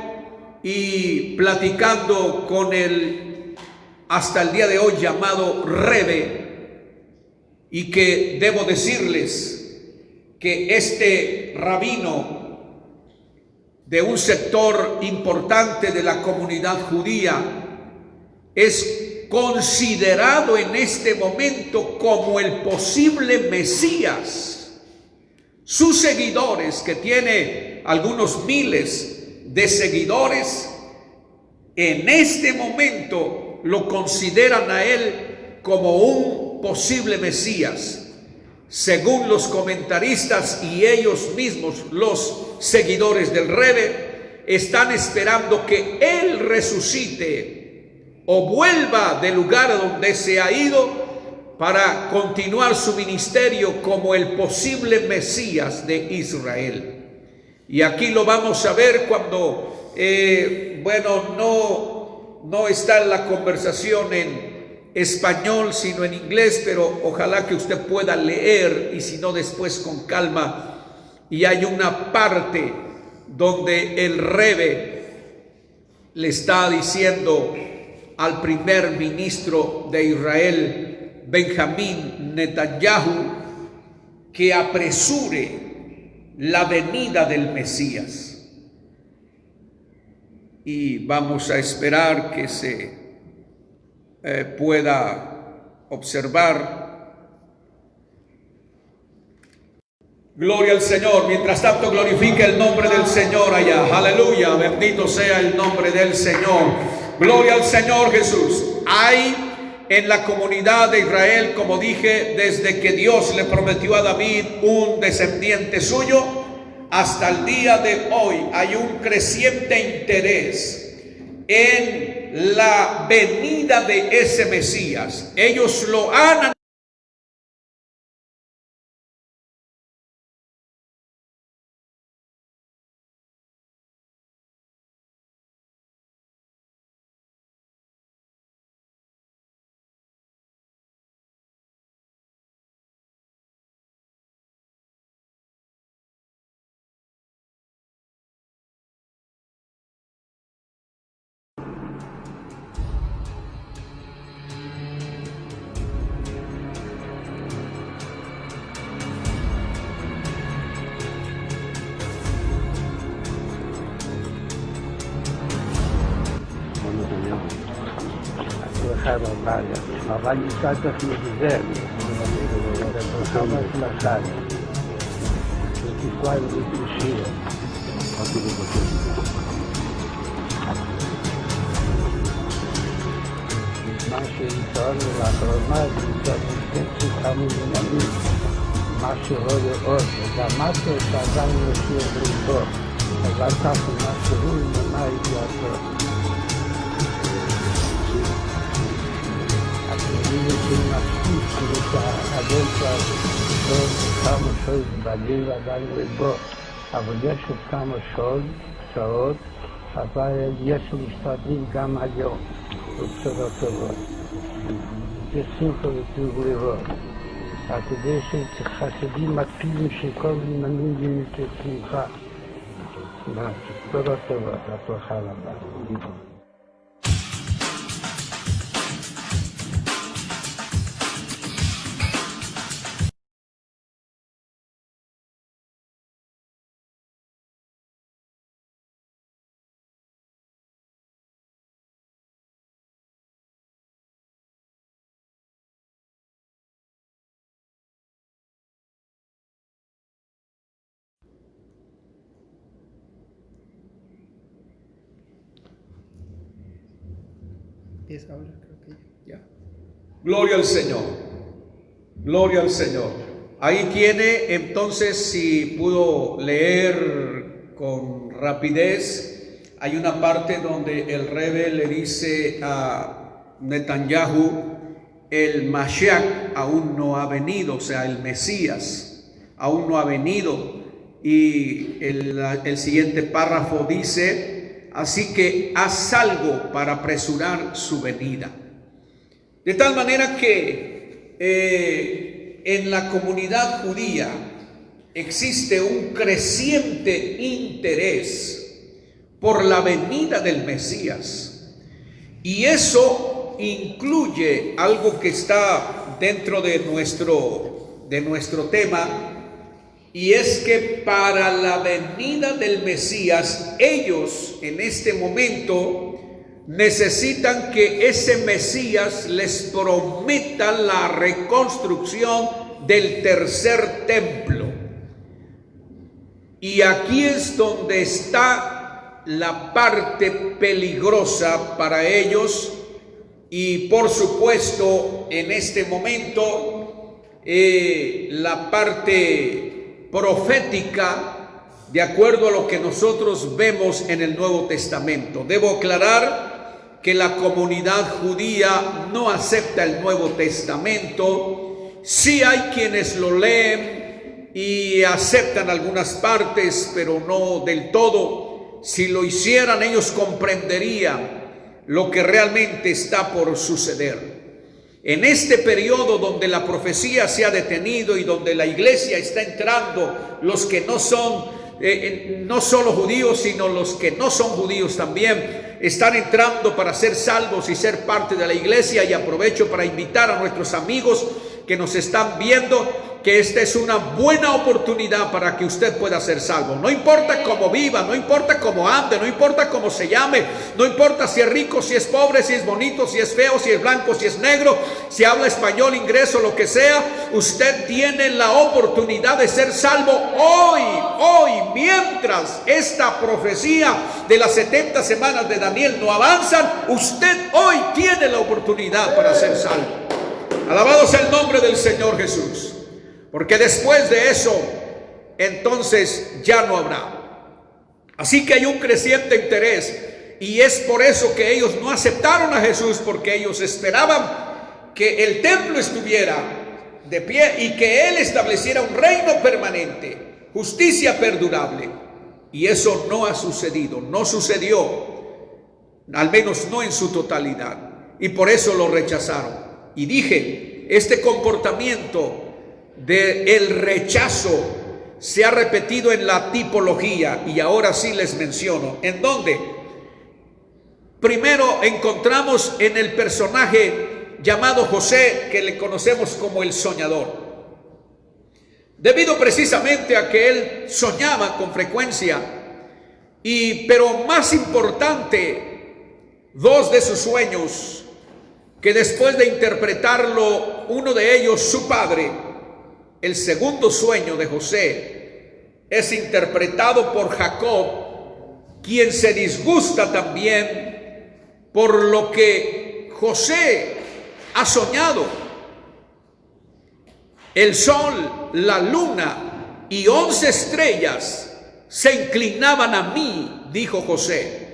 y platicando con el hasta el día de hoy llamado Rebe, y que debo decirles que este rabino de un sector importante de la comunidad judía es considerado en este momento como el posible Mesías. Sus seguidores, que tiene algunos miles de seguidores, en este momento lo consideran a él como un posible Mesías. Según los comentaristas y ellos mismos, los seguidores del Rebe, están esperando que él resucite o vuelva del lugar a donde se ha ido para continuar su ministerio como el posible Mesías de Israel. Y aquí lo vamos a ver cuando, no está en la conversación en español, sino en inglés, pero ojalá que usted pueda leer, y si no, después con calma. Y hay una parte donde el Rebe le está diciendo al primer ministro de Israel, Benjamín Netanyahu, que apresure la venida del Mesías. Y vamos a esperar que se pueda observar. Gloria al Señor. Mientras tanto, glorifica el nombre del Señor allá. Aleluya, bendito sea el nombre del Señor. Gloria al Señor Jesús. Hay en la comunidad de Israel, como dije, desde que Dios le prometió a David un descendiente suyo, hasta el día de hoy hay un creciente interés en la venida de ese Mesías. Ellos lo han ma va ogni tanto sul deserto, persone smassate, tutti qua in uscire. משהו יצאנו לאחרונה, שכמה זמנים, משהו לא לראות, וגם משהו שעדיין משאיר בריתו, אבל ככה משהו למה יתייעצות. אני מספיק כדי שהאדם כבר כמה שעות בדין ועדיין לבוא, אבל יש עוד כמה שעות, אבל יש משתדלים גם היום. בשורות טובות. זה שמחה וטוב לראות. אתה יודע שחסידים מקפידים שכל מנהיגים את שמחה. בשורות טובות, הצלחה רבה. empieza ahora, creo que ya. Ya. Gloria al Señor. Gloria al Señor. Ahí tiene, entonces, si pudo leer con rapidez, hay una parte donde el Rebe le dice a Netanyahu, el Mashiach aún no ha venido, o sea, el Mesías aún no ha venido. Y el siguiente párrafo dice, así que haz algo para apresurar su venida. De tal manera que en la comunidad judía existe un creciente interés por la venida del Mesías. Y eso incluye algo que está dentro de nuestro tema, y es que para la venida del Mesías, ellos en este momento necesitan que ese Mesías les prometa la reconstrucción del tercer templo. Y aquí es donde está la parte peligrosa para ellos. Y por supuesto, en este momento, la parte profética, de acuerdo a lo que nosotros vemos en el Nuevo Testamento. Debo aclarar que la comunidad judía no acepta el Nuevo Testamento. Sí hay quienes lo leen y aceptan algunas partes, pero no del todo. Si lo hicieran, ellos comprenderían lo que realmente está por suceder. En este periodo donde la profecía se ha detenido y donde la iglesia está entrando, los que no son, no solo judíos, sino los que no son judíos también, están entrando para ser salvos y ser parte de la iglesia. Y aprovecho para invitar a nuestros amigos que nos están viendo, que esta es una buena oportunidad para que usted pueda ser salvo. No importa cómo viva, no importa cómo ande, no importa cómo se llame, no importa si es rico, si es pobre, si es bonito, si es feo, si es blanco, si es negro, si habla español, inglés o lo que sea, usted tiene la oportunidad de ser salvo hoy, mientras esta profecía de las 70 semanas de Daniel no avanzan. Usted hoy tiene la oportunidad para ser salvo. Alabado sea el nombre del Señor Jesús. Porque después de eso, entonces ya no habrá. Así que hay un creciente interés, y es por eso que ellos no aceptaron a Jesús, porque ellos esperaban que el templo estuviera de pie y que Él estableciera un reino permanente, justicia perdurable. Y eso no ha sucedido, no sucedió, al menos no en su totalidad. Y por eso lo rechazaron. Y dije, este comportamiento del rechazo se ha repetido en la tipología, y ahora sí les menciono en dónde. Primero encontramos en el personaje llamado José, que le conocemos como el soñador, debido precisamente a que él soñaba con frecuencia. Pero más importante, dos de sus sueños, que después de interpretarlo, uno de ellos, su padre, el segundo sueño de José, es interpretado por Jacob, quien se disgusta también por lo que José ha soñado. El sol, la luna y 11 estrellas se inclinaban a mí, dijo José.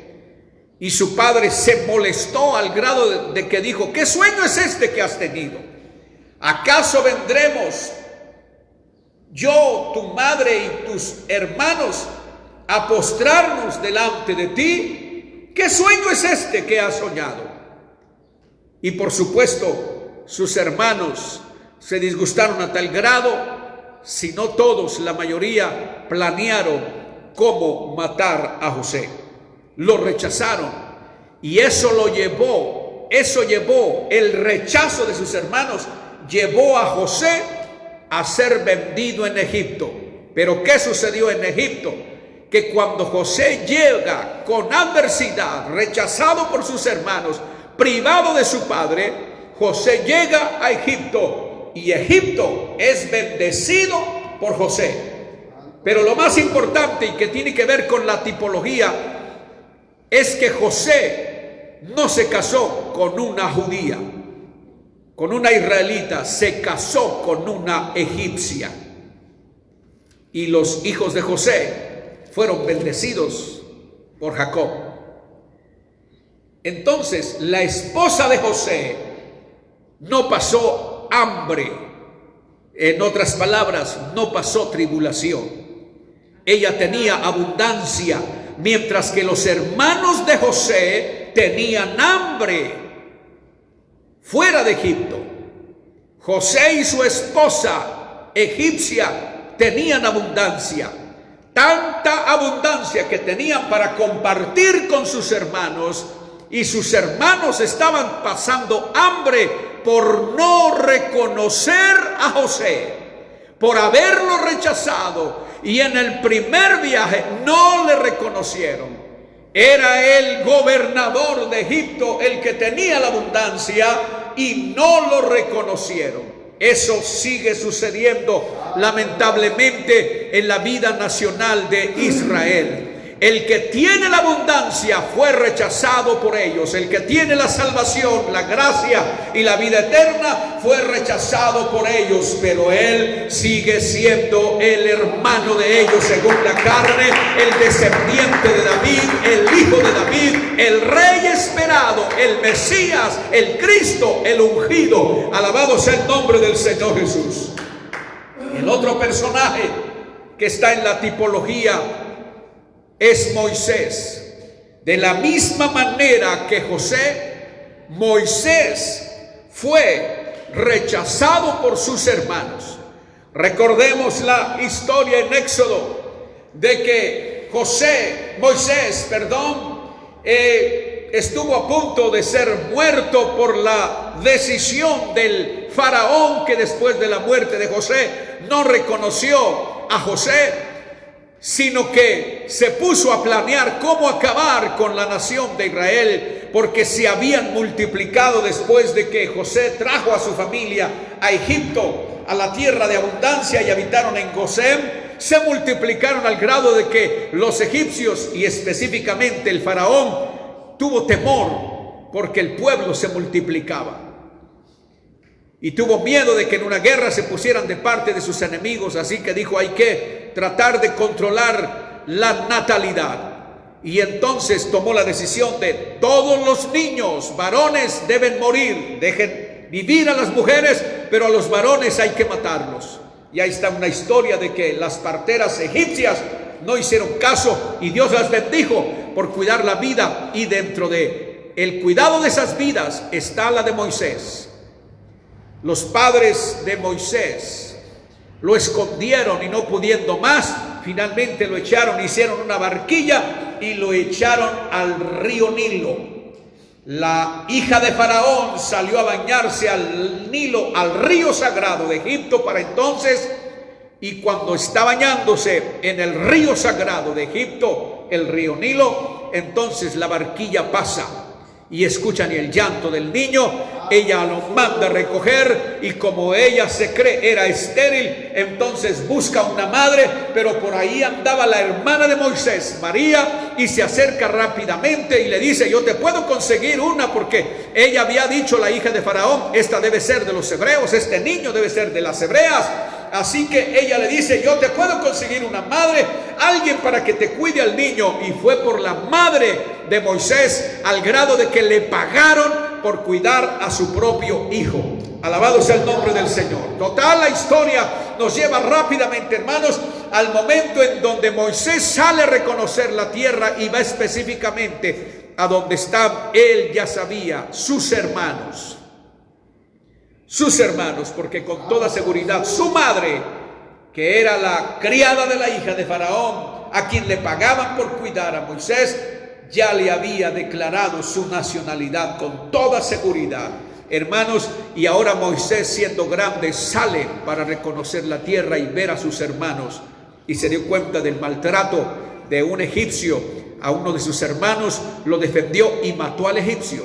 Y su padre se molestó al grado de que dijo: ¿qué sueño es este que has tenido? ¿Acaso vendremos yo, tu madre y tus hermanos a postrarnos delante de ti? ¿Qué sueño es este que has soñado? Y por supuesto, sus hermanos se disgustaron a tal grado, si no todos, la mayoría, planearon cómo matar a José. Lo rechazaron, y eso llevó el rechazo de sus hermanos, llevó a José a ser vendido en Egipto. Pero ¿qué sucedió en Egipto? Que cuando José llega con adversidad, rechazado por sus hermanos, privado de su padre, José llega a Egipto, y Egipto es bendecido por José. Pero lo más importante, y que tiene que ver con la tipología, es que José no se casó con una judía, con una israelita, se casó con una egipcia. Y los hijos de José fueron bendecidos por Jacob. Entonces, la esposa de José no pasó hambre. En otras palabras, no pasó tribulación. Ella tenía abundancia, mientras que los hermanos de José tenían hambre fuera de Egipto. José y su esposa egipcia tenían abundancia, tanta abundancia que tenían para compartir con sus hermanos, y sus hermanos estaban pasando hambre por no reconocer a José, por haberlo rechazado, y en el primer viaje no le reconocieron. Era el gobernador de Egipto el que tenía la abundancia y no lo reconocieron. Eso sigue sucediendo lamentablemente en la vida nacional de Israel. El que tiene la abundancia fue rechazado por ellos. El que tiene la salvación, la gracia y la vida eterna fue rechazado por ellos. Pero él sigue siendo el hermano de ellos según la carne, el descendiente de David, el hijo de David, el rey esperado, el Mesías, el Cristo, el ungido. Alabado sea el nombre del Señor Jesús. El otro personaje que está en la tipología es Moisés. De la misma manera que José, Moisés fue rechazado por sus hermanos. Recordemos la historia en Éxodo de que Moisés, estuvo a punto de ser muerto por la decisión del faraón, que después de la muerte de José no reconoció a José, sino que se puso a planear cómo acabar con la nación de Israel, porque se habían multiplicado después de que José trajo a su familia a Egipto, a la tierra de abundancia, y habitaron en Gosén. Se multiplicaron al grado de que los egipcios, y específicamente el faraón, tuvo temor porque el pueblo se multiplicaba. Y tuvo miedo de que en una guerra se pusieran de parte de sus enemigos. Así que dijo: hay que tratar de controlar la natalidad. Y entonces tomó la decisión de: todos los niños varones deben morir. Dejen vivir a las mujeres, pero a los varones hay que matarlos. Y ahí está una historia de que las parteras egipcias no hicieron caso y Dios las bendijo por cuidar la vida. Y dentro de el cuidado de esas vidas está la de Moisés. Los padres de Moisés lo escondieron y no pudiendo más, finalmente lo echaron, hicieron una barquilla y lo echaron al río Nilo. La hija de Faraón salió a bañarse al Nilo, al río sagrado de Egipto para entonces, y cuando está bañándose en el río sagrado de Egipto, el río Nilo, entonces la barquilla pasa. Y escuchan el llanto del niño. Ella lo manda a recoger, y como ella se cree era estéril, entonces busca una madre. Pero por ahí andaba la hermana de Moisés, María, y se acerca rápidamente y le dice: yo te puedo conseguir una, porque ella había dicho, la hija de Faraón, esta debe ser de los hebreos, este niño debe ser de las hebreas. Así que ella le dice: yo te puedo conseguir una madre, alguien para que te cuide al niño. Y fue por la madre de Moisés, al grado de que le pagaron por cuidar a su propio hijo. Alabado sea el nombre del Señor. Total, la historia nos lleva rápidamente, hermanos, al momento en donde Moisés sale a reconocer la tierra y va específicamente a donde está, él ya sabía, sus hermanos, porque con toda seguridad su madre, que era la criada de la hija de Faraón, a quien le pagaban por cuidar a Moisés, ya le había declarado su nacionalidad con toda seguridad. Hermanos, y ahora Moisés, siendo grande, sale para reconocer la tierra y ver a sus hermanos, y se dio cuenta del maltrato de un egipcio a uno de sus hermanos, lo defendió y mató al egipcio.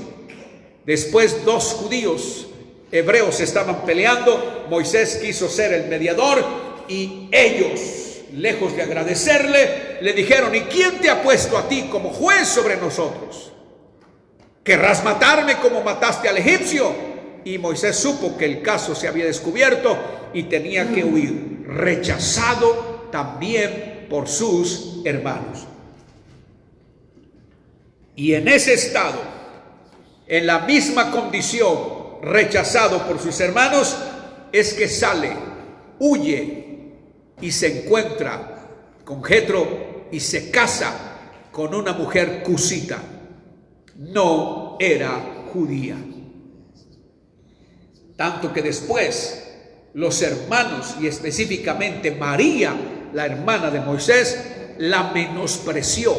Después 2 judíos hebreos estaban peleando. Moisés quiso ser el mediador y ellos, lejos de agradecerle, le dijeron: ¿y quién te ha puesto a ti como juez sobre nosotros? ¿querrás matarme como mataste al egipcio? Y Moisés supo que el caso se había descubierto y tenía que huir, rechazado también por sus hermanos. Y en ese estado, en la misma condición, rechazado por sus hermanos, es que sale, huye y se encuentra con Jetro y se casa con una mujer cusita. No era judía. Tanto que después los hermanos, y específicamente María, la hermana de Moisés, la menospreció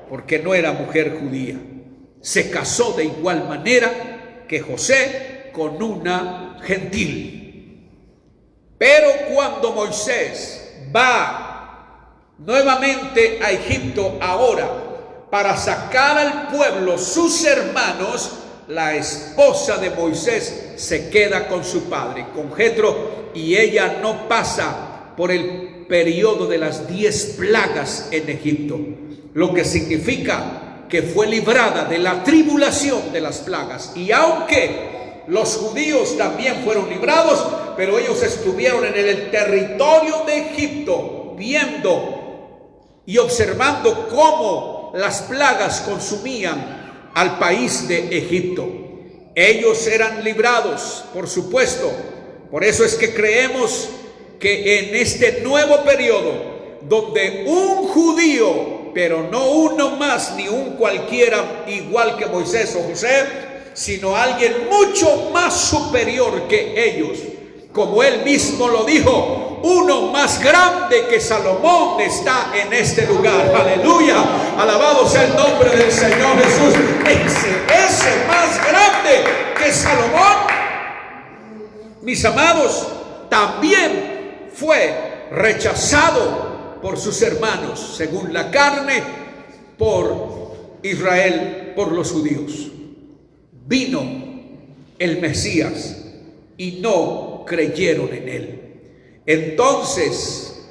porque no era mujer judía. Se casó de igual manera que José con una gentil. Pero cuando Moisés va nuevamente a Egipto ahora para sacar al pueblo, sus hermanos, la esposa de Moisés se queda con su padre, con Jetro, y ella no pasa por el periodo de las 10 plagas en Egipto, lo que significa que fue librada de la tribulación de las plagas. Y aunque los judíos también fueron librados, pero ellos estuvieron en el territorio de Egipto, viendo y observando cómo las plagas consumían al país de Egipto. Ellos eran librados, por supuesto. Por eso es que creemos que en este nuevo periodo, donde un judío, pero no uno más ni un cualquiera igual que Moisés o José, sino alguien mucho más superior que ellos, como él mismo lo dijo, uno más grande que Salomón está en este lugar. Aleluya, alabado sea el nombre del Señor Jesús. Ese más grande que Salomón, mis amados, también fue rechazado por sus hermanos, según la carne, por Israel, por los judíos. Vino el Mesías y no creyeron en él. Entonces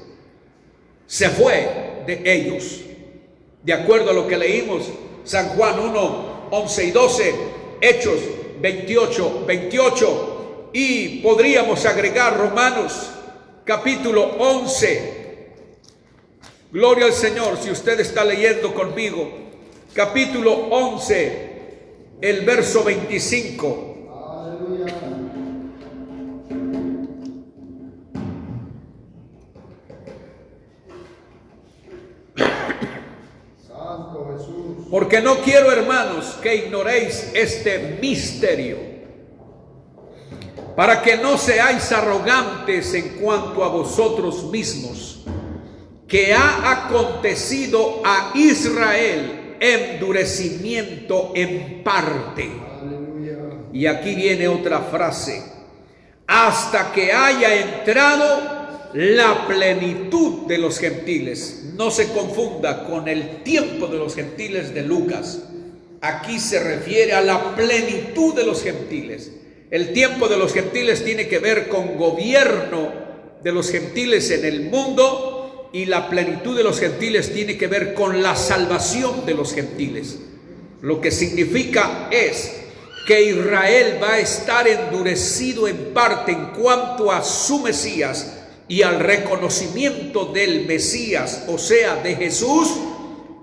se fue de ellos, de acuerdo a lo que leímos, San Juan 1, 11 y 12, Hechos 28, 28, y podríamos agregar Romanos capítulo 11. Gloria al Señor. Si usted está leyendo conmigo, capítulo 11, el verso 25. Aleluya. Santo Jesús. Porque no quiero, hermanos, que ignoréis este misterio, para que no seáis arrogantes en cuanto a vosotros mismos, que ha acontecido a Israel endurecimiento en parte. Aleluya. Y aquí viene otra frase: hasta que haya entrado la plenitud de los gentiles. No se confunda con el tiempo de los gentiles de Lucas. Aquí se refiere a la plenitud de los gentiles. El tiempo de los gentiles tiene que ver con gobierno de los gentiles en el mundo, y la plenitud de los gentiles tiene que ver con la salvación de los gentiles. Lo que significa es que Israel va a estar endurecido en parte en cuanto a su Mesías y al reconocimiento del Mesías, o sea, de Jesús,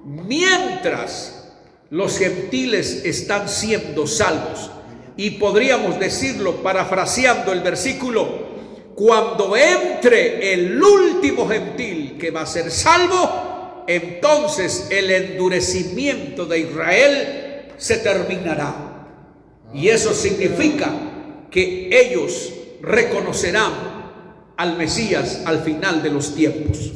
mientras los gentiles están siendo salvos. Y podríamos decirlo parafraseando el versículo: cuando entre el último gentil que va a ser salvo, entonces el endurecimiento de Israel se terminará. Y eso significa que ellos reconocerán al Mesías al final de los tiempos.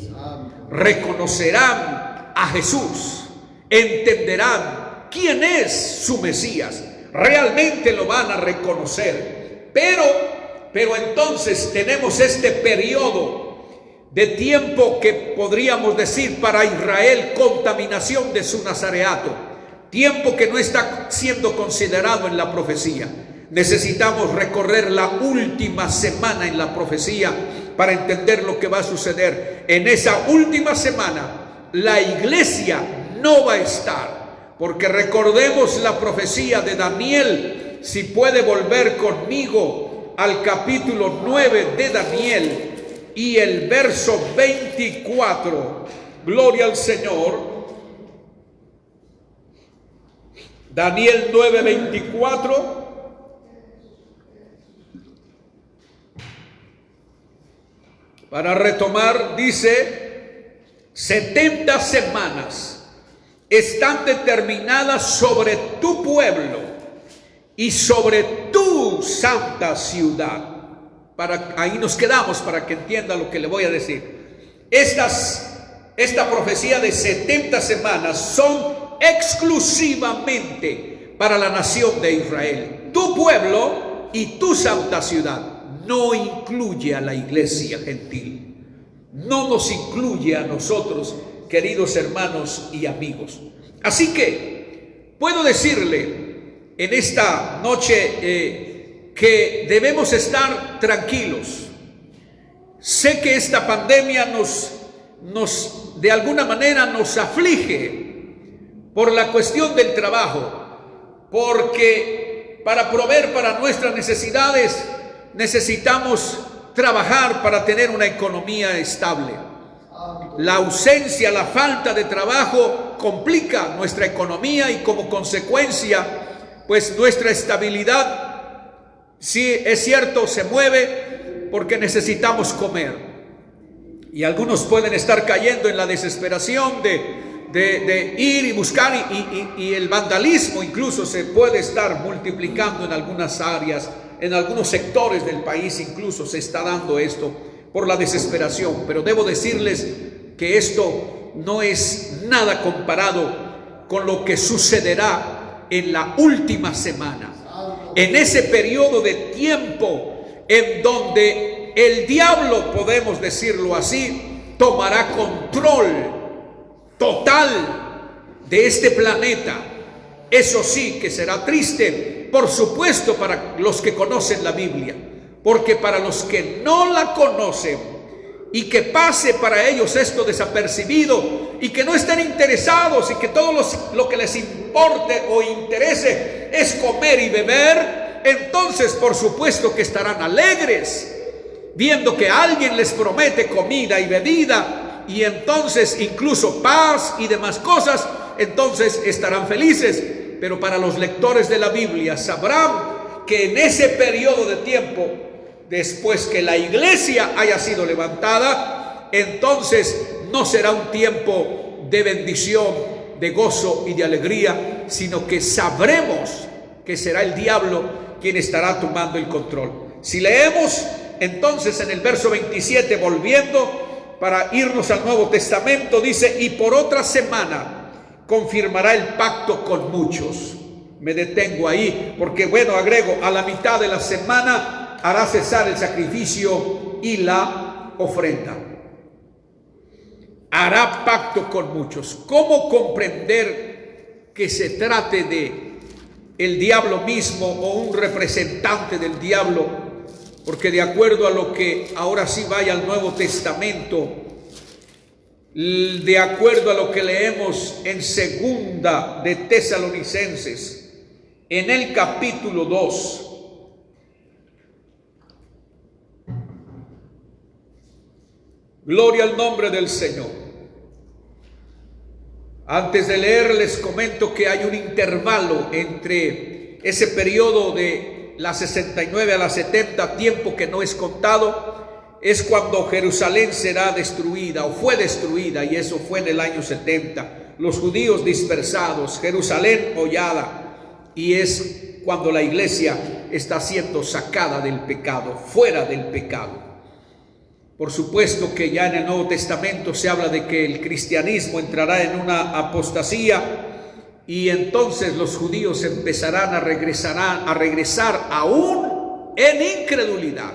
Reconocerán a Jesús, entenderán quién es su Mesías. Realmente lo van a reconocer. Pero entonces tenemos este periodo de tiempo que podríamos decir para Israel contaminación de su nazareato, tiempo que no está siendo considerado en la profecía. Necesitamos recorrer la última semana en la profecía para entender lo que va a suceder. En esa última semana la iglesia no va a estar. porque recordemos la profecía de Daniel. Si puede volver conmigo al capítulo 9 de Daniel y el verso 24, gloria al Señor. Daniel 9:24. Para retomar, dice: 70 semanas están determinadas sobre tu pueblo y sobre tu santa ciudad. Ahí nos quedamos para que entienda lo que le voy a decir. Esta profecía de 70 semanas son exclusivamente para la nación de Israel. Tu pueblo y tu santa ciudad. No incluye a la iglesia gentil. No nos incluye a nosotros, queridos hermanos y amigos. Así que puedo decirle en esta noche que debemos estar tranquilos. Sé que esta pandemia de alguna manera nos aflige por la cuestión del trabajo, porque para proveer para nuestras necesidades necesitamos trabajar para tener una economía estable. La ausencia, la falta de trabajo complica nuestra economía y como consecuencia, pues nuestra estabilidad, sí es cierto, se mueve porque necesitamos comer. Y algunos pueden estar cayendo en la desesperación de ir y buscar y el vandalismo incluso se puede estar multiplicando en algunas áreas. En algunos sectores del país incluso se está dando esto por la desesperación. Pero debo decirles que esto no es nada comparado con lo que sucederá en la última semana. En ese periodo de tiempo en donde el diablo, podemos decirlo así, tomará control total de este planeta. Eso sí que será triste, por supuesto, para los que conocen la Biblia, porque para los que no la conocen y que pase para ellos esto desapercibido y que no estén interesados y que todo lo que les importe o interese es comer y beber, entonces por supuesto que estarán alegres viendo que alguien les promete comida y bebida y entonces incluso paz y demás cosas, entonces estarán felices. Pero para los lectores de la Biblia sabrán que en ese periodo de tiempo, después que la iglesia haya sido levantada, entonces no será un tiempo de bendición, de gozo y de alegría, sino que sabremos que será el diablo quien estará tomando el control. Si leemos entonces en el verso 27, volviendo para irnos al Nuevo Testamento, dice: y por otra semana confirmará el pacto con muchos. Me detengo ahí porque, bueno, agrego, a la mitad de la semana hará cesar el sacrificio y la ofrenda. Hará pacto con muchos. ¿Cómo comprender que se trate de el diablo mismo o un representante del diablo? Porque de acuerdo a lo que ahora sí vaya al Nuevo Testamento, de acuerdo a lo que leemos en Segunda de Tesalonicenses, en el capítulo 2, gloria al nombre del Señor. Antes de leer les comento que hay un intervalo entre ese periodo de las 69 a las 70, tiempo que no es contado. Es cuando Jerusalén será destruida o fue destruida, y eso fue en el año 70. Los judíos dispersados, Jerusalén hollada, y es cuando la iglesia está siendo sacada del pecado, fuera del pecado. Por supuesto que ya en el Nuevo Testamento se habla de que el cristianismo entrará en una apostasía y entonces los judíos empezarán a regresar aún en incredulidad.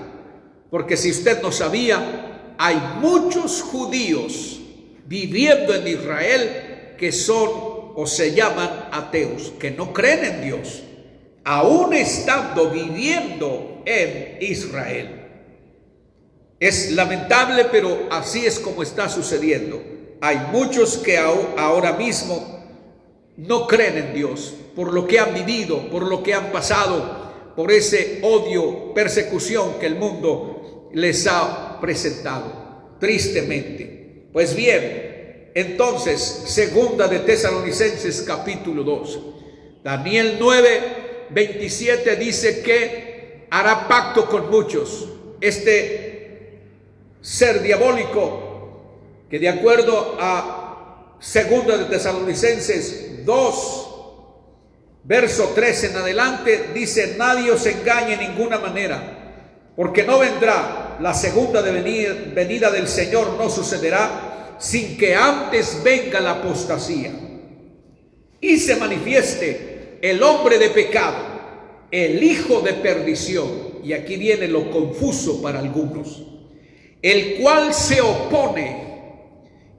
Porque si usted no sabía, hay muchos judíos viviendo en Israel que son o se llaman ateos, que no creen en Dios, aún estando viviendo en Israel. Es lamentable, pero así es como está sucediendo. Hay muchos que ahora mismo no creen en Dios, por lo que han vivido, por lo que han pasado, por ese odio, persecución que el mundo les ha presentado, tristemente. Pues bien, entonces, segunda de Tesalonicenses capítulo 2, Daniel 9:27 dice que hará pacto con muchos. Este ser diabólico, que de acuerdo a segunda de Tesalonicenses 2, verso 3 en adelante, dice: nadie os engañe en ninguna manera, porque no vendrá la segunda venida del Señor, no sucederá sin que antes venga la apostasía y se manifieste el hombre de pecado, el hijo de perdición. Y aquí viene lo confuso para algunos: el cual se opone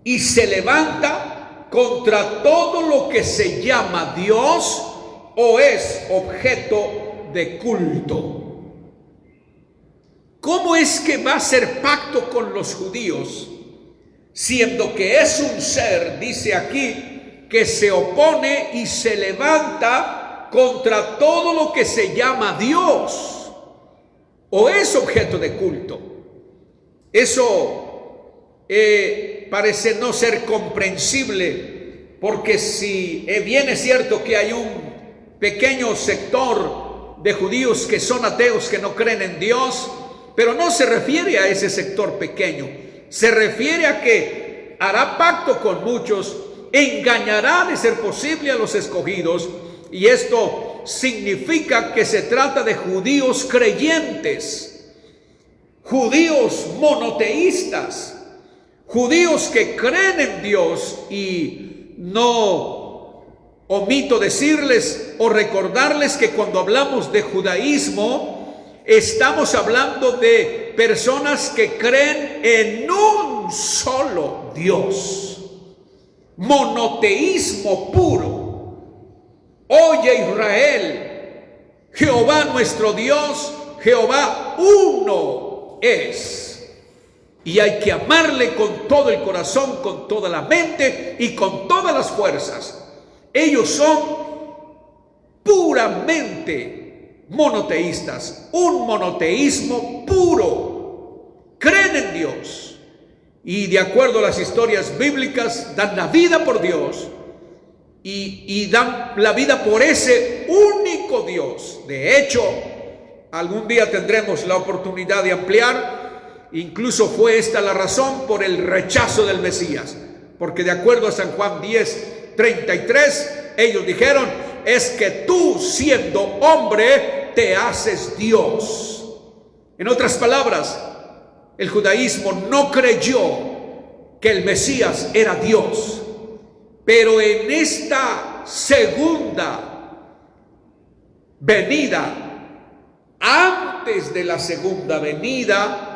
y se levanta contra todo lo que se llama Dios o es objeto de culto. ¿Cómo es que va a hacer pacto con los judíos, siendo que es un ser, dice aquí, que se opone y se levanta contra todo lo que se llama Dios o es objeto de culto? Eso parece no ser comprensible, porque si bien es cierto que hay un pequeño sector de judíos que son ateos, que no creen en Dios, pero no se refiere a ese sector pequeño, se refiere a que hará pacto con muchos, engañará de ser posible a los escogidos, y esto significa que se trata de judíos creyentes, judíos monoteístas, judíos que creen en Dios. Y no omito decirles o recordarles que cuando hablamos de judaísmo, estamos hablando de personas que creen en un solo Dios, monoteísmo puro. Oye Israel, Jehová nuestro Dios, Jehová uno es. Y hay que amarle con todo el corazón, con toda la mente y con todas las fuerzas. Ellos son puramente monoteístas, un monoteísmo puro. Creen en Dios y de acuerdo a las historias bíblicas dan la vida por Dios y dan la vida por ese único Dios. De hecho, algún día tendremos la oportunidad de ampliar. Incluso fue esta la razón por el rechazo del Mesías, porque de acuerdo a San Juan 10:33, ellos dijeron: es que tú, siendo hombre, te haces Dios. En otras palabras, el judaísmo no creyó que el Mesías era Dios. Pero en esta segunda venida, antes de la segunda venida,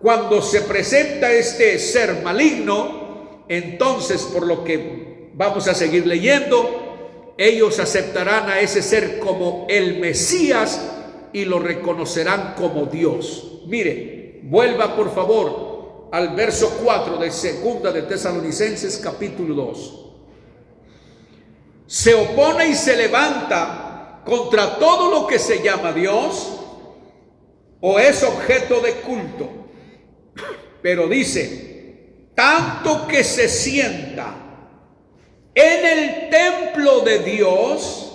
cuando se presenta este ser maligno, entonces, por lo que vamos a seguir leyendo, ellos aceptarán a ese ser como el Mesías y lo reconocerán como Dios. Mire, vuelva por favor al verso 4 de segunda de Tesalonicenses capítulo 2. Se opone y se levanta contra todo lo que se llama Dios o es objeto de culto. Pero dice: tanto que se sienta en el templo de Dios,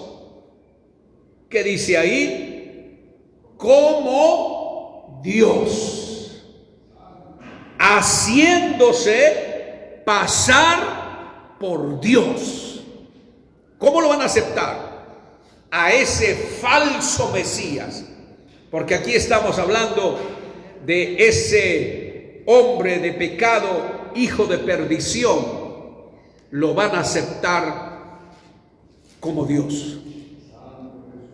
que dice ahí, como Dios, haciéndose pasar por Dios. ¿Cómo lo van a aceptar? A ese falso Mesías. Porque aquí estamos hablando de ese hombre de pecado, hijo de perdición. Lo van a aceptar como Dios.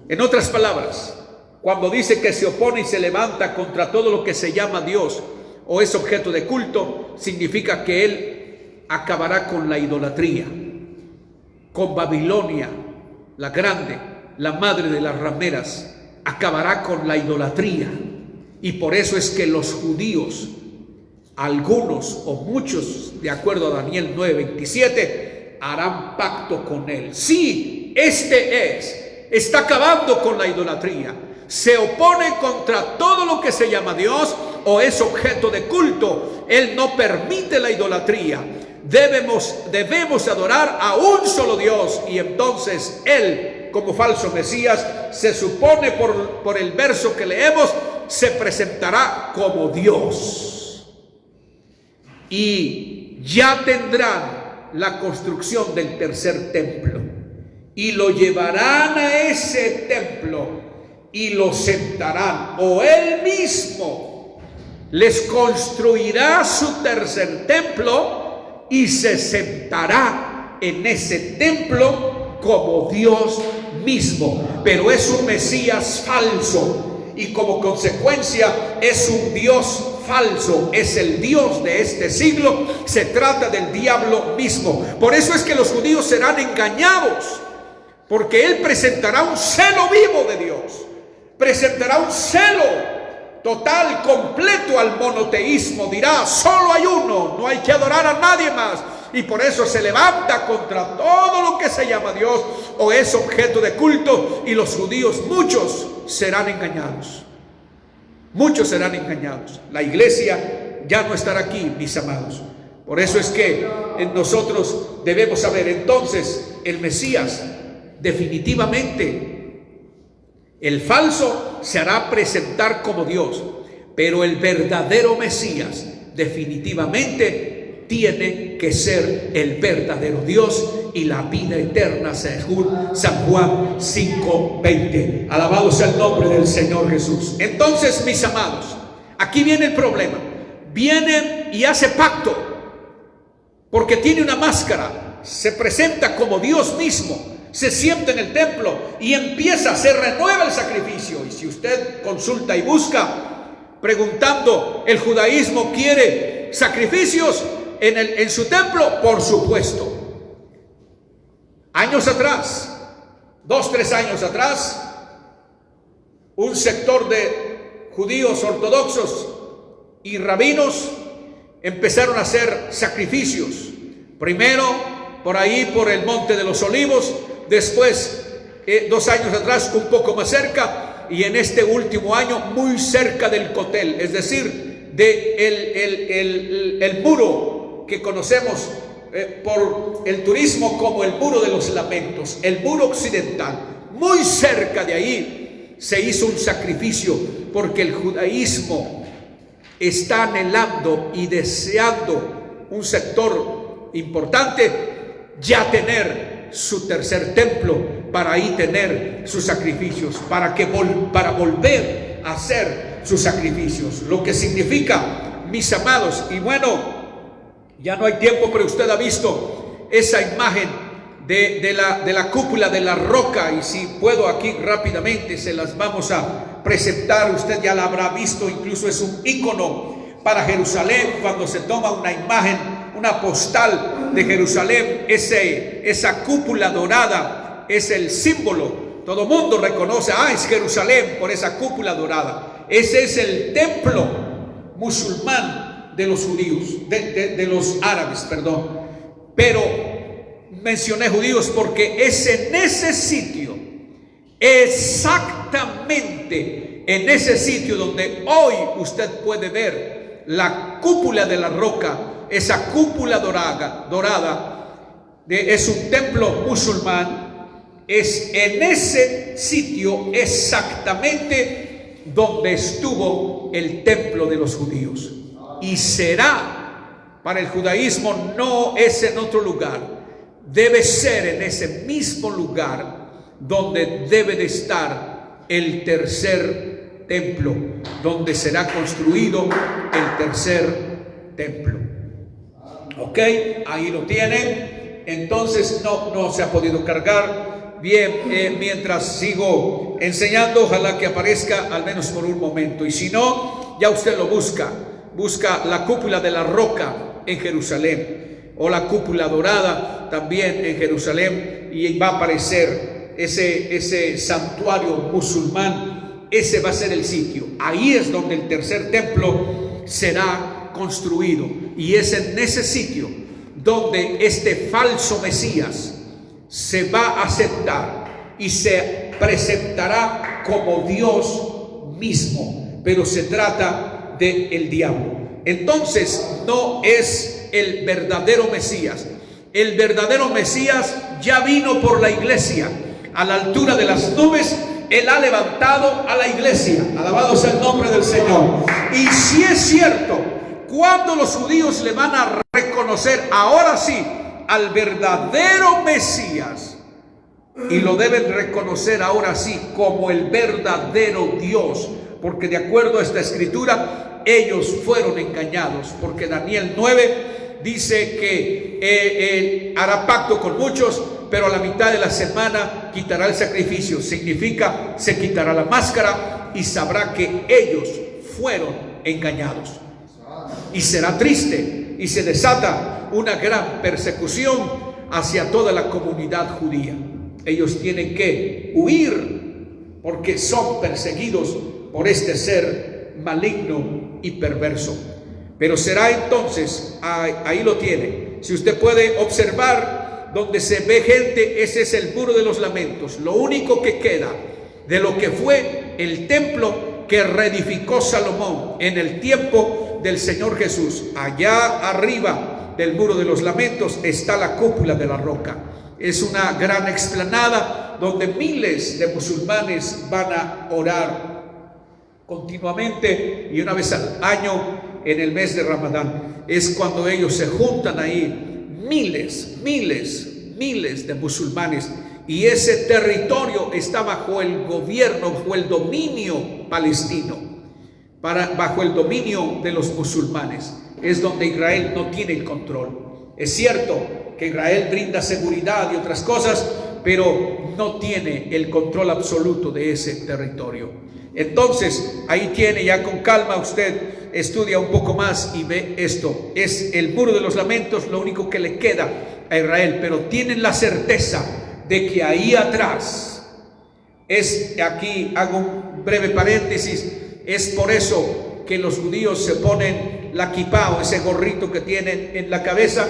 En otras palabras, cuando dice que se opone y se levanta contra todo lo que se llama Dios o es objeto de culto, significa que él acabará con la idolatría, con Babilonia la grande, la madre de las rameras, acabará con la idolatría. Y por eso es que los judíos, algunos o muchos, de acuerdo a Daniel 9:27, harán pacto con él. Sí, está acabando con la idolatría. Se opone contra todo lo que se llama Dios o es objeto de culto. Él no permite la idolatría. Debemos adorar a un solo Dios, y entonces él, como falso Mesías, se supone por el verso que leemos, se presentará como Dios. Y ya tendrán la construcción del tercer templo, y lo llevarán a ese templo y lo sentarán, o él mismo les construirá su tercer templo y se sentará en ese templo como Dios mismo. Pero es un Mesías falso, y como consecuencia es un Dios falso, es el Dios de este siglo. Se trata del diablo mismo. Por eso es que los judíos serán engañados, porque él presentará un celo vivo de Dios, presentará un celo total, completo al monoteísmo. Dirá: solo hay uno, no hay que adorar a nadie más. Y por eso se levanta contra todo lo que se llama Dios o es objeto de culto. Y los judíos, muchos serán engañados. Muchos serán engañados. La iglesia ya no estará aquí, mis amados. Por eso es que nosotros debemos saber, entonces, el Mesías definitivamente, el falso se hará presentar como Dios, pero el verdadero Mesías definitivamente tiene que ser el verdadero Dios y la vida eterna, según San Juan 5:20. Alabado sea el nombre del Señor Jesús. Entonces, mis amados, aquí viene el problema. Viene y hace pacto, porque tiene una máscara, se presenta como Dios mismo, se sienta en el templo y se renueva el sacrificio. Y si usted consulta y busca, preguntando, ¿el judaísmo quiere sacrificios en su templo? Por supuesto. Años atrás, 2-3 años atrás, un sector de judíos ortodoxos y rabinos empezaron a hacer sacrificios. Primero por ahí por el Monte de los Olivos, después 2 años atrás un poco más cerca, y en este último año muy cerca del Kotel, es decir, el muro que conocemos por el turismo como el muro de los lamentos, el muro occidental. Muy cerca de ahí se hizo un sacrificio, porque el judaísmo está anhelando y deseando, un sector importante, ya tener su tercer templo, para ahí tener sus sacrificios, para volver a hacer sus sacrificios. Lo que significa, mis amados, y bueno, ya no hay tiempo, pero usted ha visto esa imagen de la cúpula de la roca, y si puedo aquí rápidamente se las vamos a presentar. Usted ya la habrá visto, incluso es un ícono para Jerusalén. Cuando se toma una imagen, una postal de Jerusalén, esa cúpula dorada es el símbolo. Todo mundo reconoce, es Jerusalén por esa cúpula dorada. Ese es el templo musulmán de los judíos, de los árabes, perdón. Pero mencioné judíos porque es en ese sitio, exactamente en ese sitio donde hoy usted puede ver la cúpula de la roca. Esa cúpula dorada es un templo musulmán. Es en ese sitio exactamente donde estuvo el templo de los judíos, y será para el judaísmo. No es en otro lugar, debe ser en ese mismo lugar donde debe de estar el tercer templo, donde será construido el tercer templo. Ok, ahí lo tienen. Entonces no se ha podido cargar. Bien, mientras sigo enseñando, ojalá que aparezca al menos por un momento, y si no, ya usted lo busca la cúpula de la roca en Jerusalén, o la cúpula dorada también en Jerusalén, y va a aparecer ese santuario musulmán. Ese va a ser el sitio. Ahí es donde el tercer templo será construido, y es en ese sitio donde este falso Mesías se va a aceptar y se presentará como Dios mismo, pero se trata del diablo. Entonces no es el verdadero Mesías. El verdadero Mesías ya vino por la iglesia a la altura de las nubes. Él ha levantado a la iglesia. Alabado sea el nombre del Señor. Y si es cierto, cuando los judíos le van a reconocer ahora sí al verdadero Mesías, y lo deben reconocer ahora sí como el verdadero Dios, porque de acuerdo a esta escritura ellos fueron engañados, porque Daniel 9 dice que él hará pacto con muchos, pero a la mitad de la semana quitará el sacrificio. Significa, se quitará la máscara y sabrá que ellos fueron engañados. Y será triste y se desata una gran persecución hacia toda la comunidad judía. Ellos tienen que huir porque son perseguidos por este ser maligno y perverso. Pero será entonces, ahí lo tiene. Si usted puede observar donde se ve gente, ese es el muro de los lamentos. Lo único que queda de lo que fue el templo que reedificó Salomón en el tiempo del Señor Jesús. Allá arriba del muro de los lamentos está la cúpula de la roca. Es una gran explanada donde miles de musulmanes van a orar continuamente, y una vez al año en el mes de Ramadán es cuando ellos se juntan ahí, miles de musulmanes, y ese territorio está bajo el gobierno, bajo el dominio palestino, bajo el dominio de los musulmanes. Es donde Israel no tiene el control. Es cierto que Israel brinda seguridad y otras cosas, pero no tiene el control absoluto de ese territorio. Entonces ahí tiene, ya con calma usted estudia un poco más y ve esto. Es el muro de los lamentos, lo único que le queda a Israel, pero tienen la certeza de que ahí atrás es, aquí hago un breve paréntesis, es por eso que los judíos se ponen la kipá, o ese gorrito que tienen en la cabeza,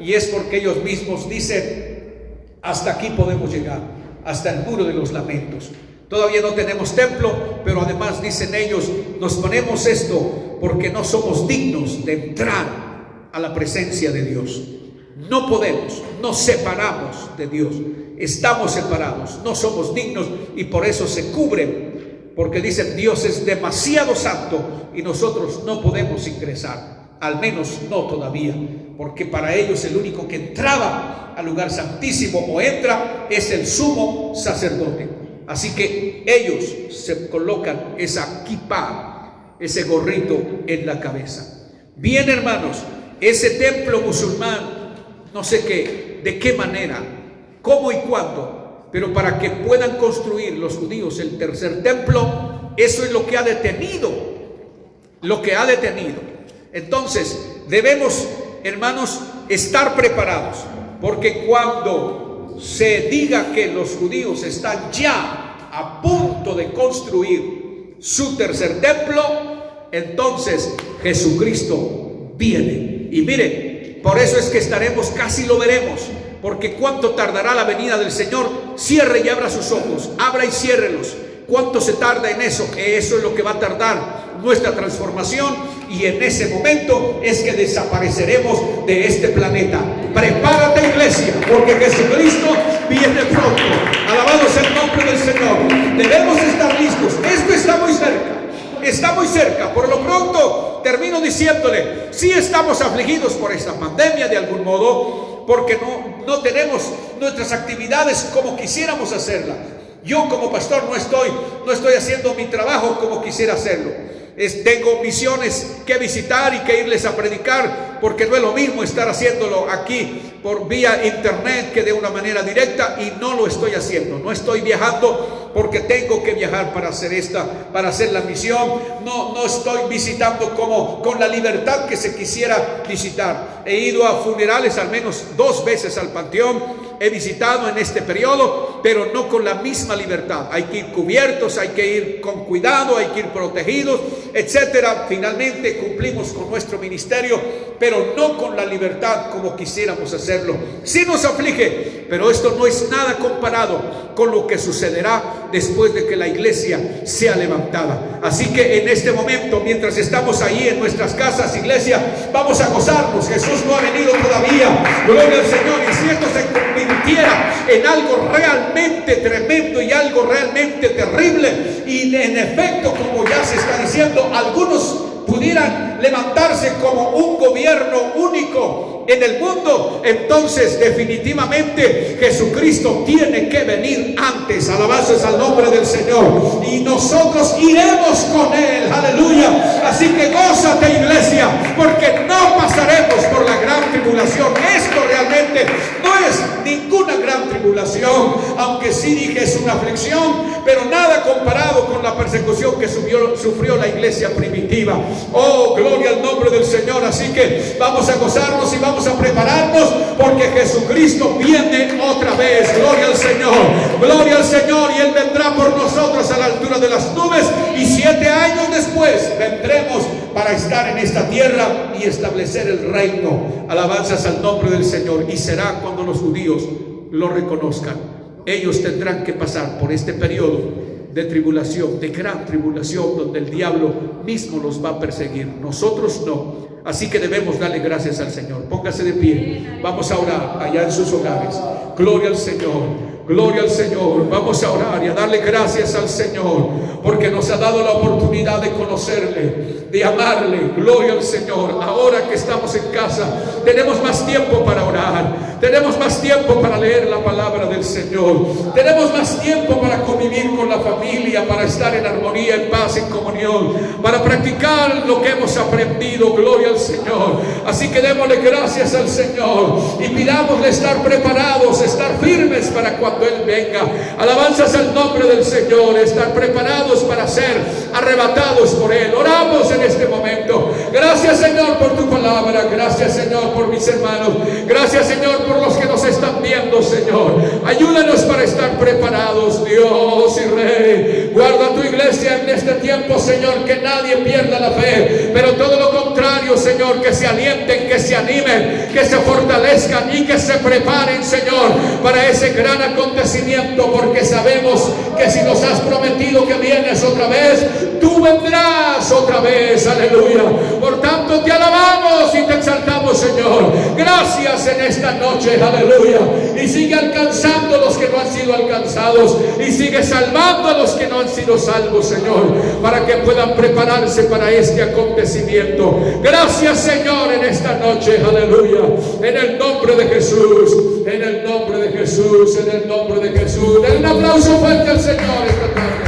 y es porque ellos mismos dicen: hasta aquí podemos llegar, hasta el muro de los lamentos. Todavía no tenemos templo, pero además dicen ellos: nos ponemos esto porque no somos dignos de entrar a la presencia de Dios. No podemos, nos separamos de Dios, estamos separados, no somos dignos, y por eso se cubren, porque dicen: Dios es demasiado santo y nosotros no podemos ingresar, al menos no todavía, porque para ellos el único que entraba al lugar santísimo o entra es el sumo sacerdote. Así que ellos se colocan esa kipá, ese gorrito en la cabeza. Bien, hermanos, ese templo musulmán, no sé qué, de qué manera, cómo y cuándo, pero para que puedan construir los judíos el tercer templo, eso es lo que ha detenido, Entonces debemos, hermanos, estar preparados, porque cuando se diga que los judíos están ya a punto de construir su tercer templo, entonces Jesucristo viene. Y mire, por eso es que estaremos, casi lo veremos, porque cuánto tardará la venida del Señor. Cierre y abra sus ojos, abra y ciérrelos. ¿Cuánto se tarda en eso? Eso es lo que va a tardar nuestra transformación, y en ese momento es que desapareceremos de este planeta. Prepárate, iglesia, porque Jesucristo viene pronto. Alabado sea el nombre del Señor. Debemos estar listos. Esto está muy cerca. Por lo pronto termino diciéndole: sí estamos afligidos por esta pandemia de algún modo, porque no tenemos nuestras actividades como quisiéramos hacerla. Yo como pastor no estoy haciendo mi trabajo como quisiera hacerlo. Tengo misiones que visitar y que irles a predicar, porque no es lo mismo estar haciéndolo aquí por vía internet que de una manera directa, y no lo estoy haciendo. No estoy viajando porque tengo que viajar para hacer la misión. No estoy visitando como con la libertad que se quisiera visitar. He ido a funerales al menos 2 veces al panteón, he visitado en este periodo, pero no con la misma libertad. Hay que ir cubiertos, hay que ir con cuidado, hay que ir protegidos, etcétera. Finalmente cumplimos con nuestro ministerio, pero no con la libertad como quisiéramos hacerlo. Sí nos aflige, pero esto no es nada comparado con lo que sucederá después de que la iglesia sea levantada. Así que en este momento, mientras estamos ahí en nuestras casas, iglesia, vamos a gozarnos. Jesús no ha venido todavía, gloria al Señor. Y si esto se convirtiera en algo realmente tremendo y algo realmente terrible, y en efecto, como ya se está diciendo, algunos pudieran levantarse como un gobierno único en el mundo, entonces definitivamente Jesucristo tiene que venir antes. Alabanzas al nombre del Señor, y nosotros iremos con Él, aleluya. Así que gózate, iglesia, porque no pasaremos por la gran tribulación. Esto realmente no es ninguna gran tribulación, aunque sí dije es una aflicción, pero nada comparado con la persecución que sufrió la iglesia primitiva. Oh, gloria al nombre del Señor. Así que vamos a gozarnos y vamos a prepararnos, porque Jesucristo viene otra vez. Gloria al Señor, gloria al Señor. Y Él vendrá por nosotros a la altura de las nubes, y 7 años después vendremos para estar en esta tierra y establecer el reino. Alabanzas al nombre del Señor. Y será cuando los judíos lo reconozcan. Ellos tendrán que pasar por este periodo de tribulación, de gran tribulación, donde el diablo mismo los va a perseguir. Nosotros no. Así que debemos darle gracias al Señor. Póngase de pie. Vamos a orar allá en sus hogares. Gloria al Señor. Gloria al Señor. Vamos a orar y a darle gracias al Señor, porque nos ha dado la oportunidad de conocerle, de amarle. Gloria al Señor. Ahora que estamos en casa, tenemos más tiempo para orar, tenemos más tiempo para leer la palabra del Señor, tenemos más tiempo para convivir con la familia, para estar en armonía, en paz, en comunión, para practicar lo que hemos aprendido. Gloria al Señor. Así que démosle gracias al Señor y pidámosle estar preparados, estar firmes para cuando Él venga. Alabanzas al nombre del Señor. Estar preparados para ser arrebatados por Él. Oramos en este momento. Gracias, Señor, por tu palabra. Gracias, Señor, por mis hermanos. Gracias, Señor, por los que nos están viendo, Señor. Ayúdanos para estar preparados, Dios y Rey. Guarda tu iglesia en este tiempo, Señor, que nadie pierda la fe, pero todo lo contrario, Señor, que se alienten, que se animen, que se fortalezcan y que se preparen, Señor, para ese gran acontecimiento, porque sabemos que si nos has prometido que vienes otra vez, tú vendrás otra vez. Aleluya. Por tanto, te alabamos y te exaltamos, Señor. Gracias en esta noche. Aleluya. Y sigue alcanzando a los que no han sido alcanzados, y sigue salvando a los que no han sido salvos, Señor, para que puedan prepararse para este acontecimiento. Gracias, Señor, en esta noche. Aleluya. En el nombre de Jesús, en el nombre de Jesús, en el nombre de Jesús. Den un aplauso fuerte al Señor esta tarde.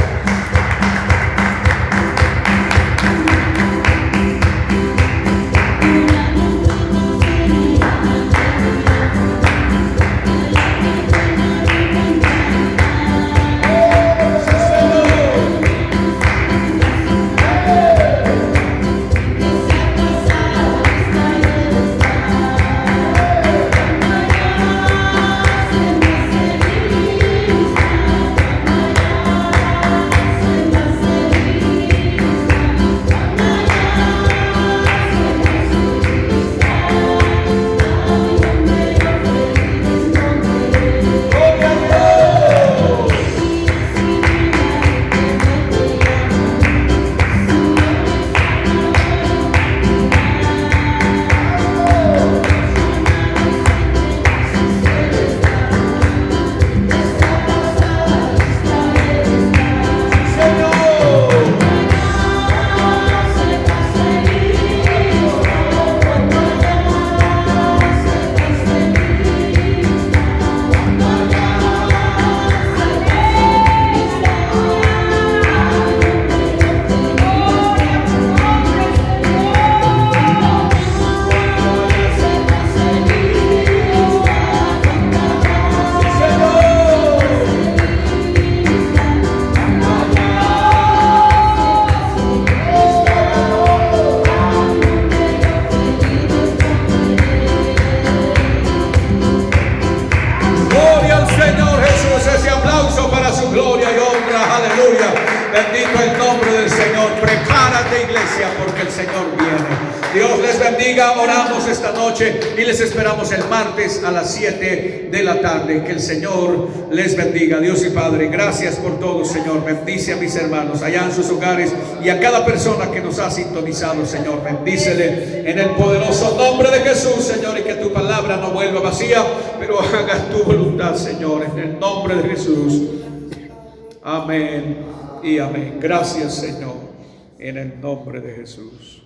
Bendito el nombre del Señor. Prepárate, iglesia, porque el Señor viene. Dios les bendiga. Oramos esta noche y les esperamos el martes a las 7 de la tarde. Que el Señor les bendiga. Dios y Padre, gracias por todo, Señor. Bendice a mis hermanos allá en sus hogares y a cada persona que nos ha sintonizado, Señor. Bendícele en el poderoso nombre de Jesús, Señor, y que tu palabra no vuelva vacía, pero haga tu voluntad, Señor, en el nombre de Jesús. Amén y amén. Gracias, Señor, en el nombre de Jesús.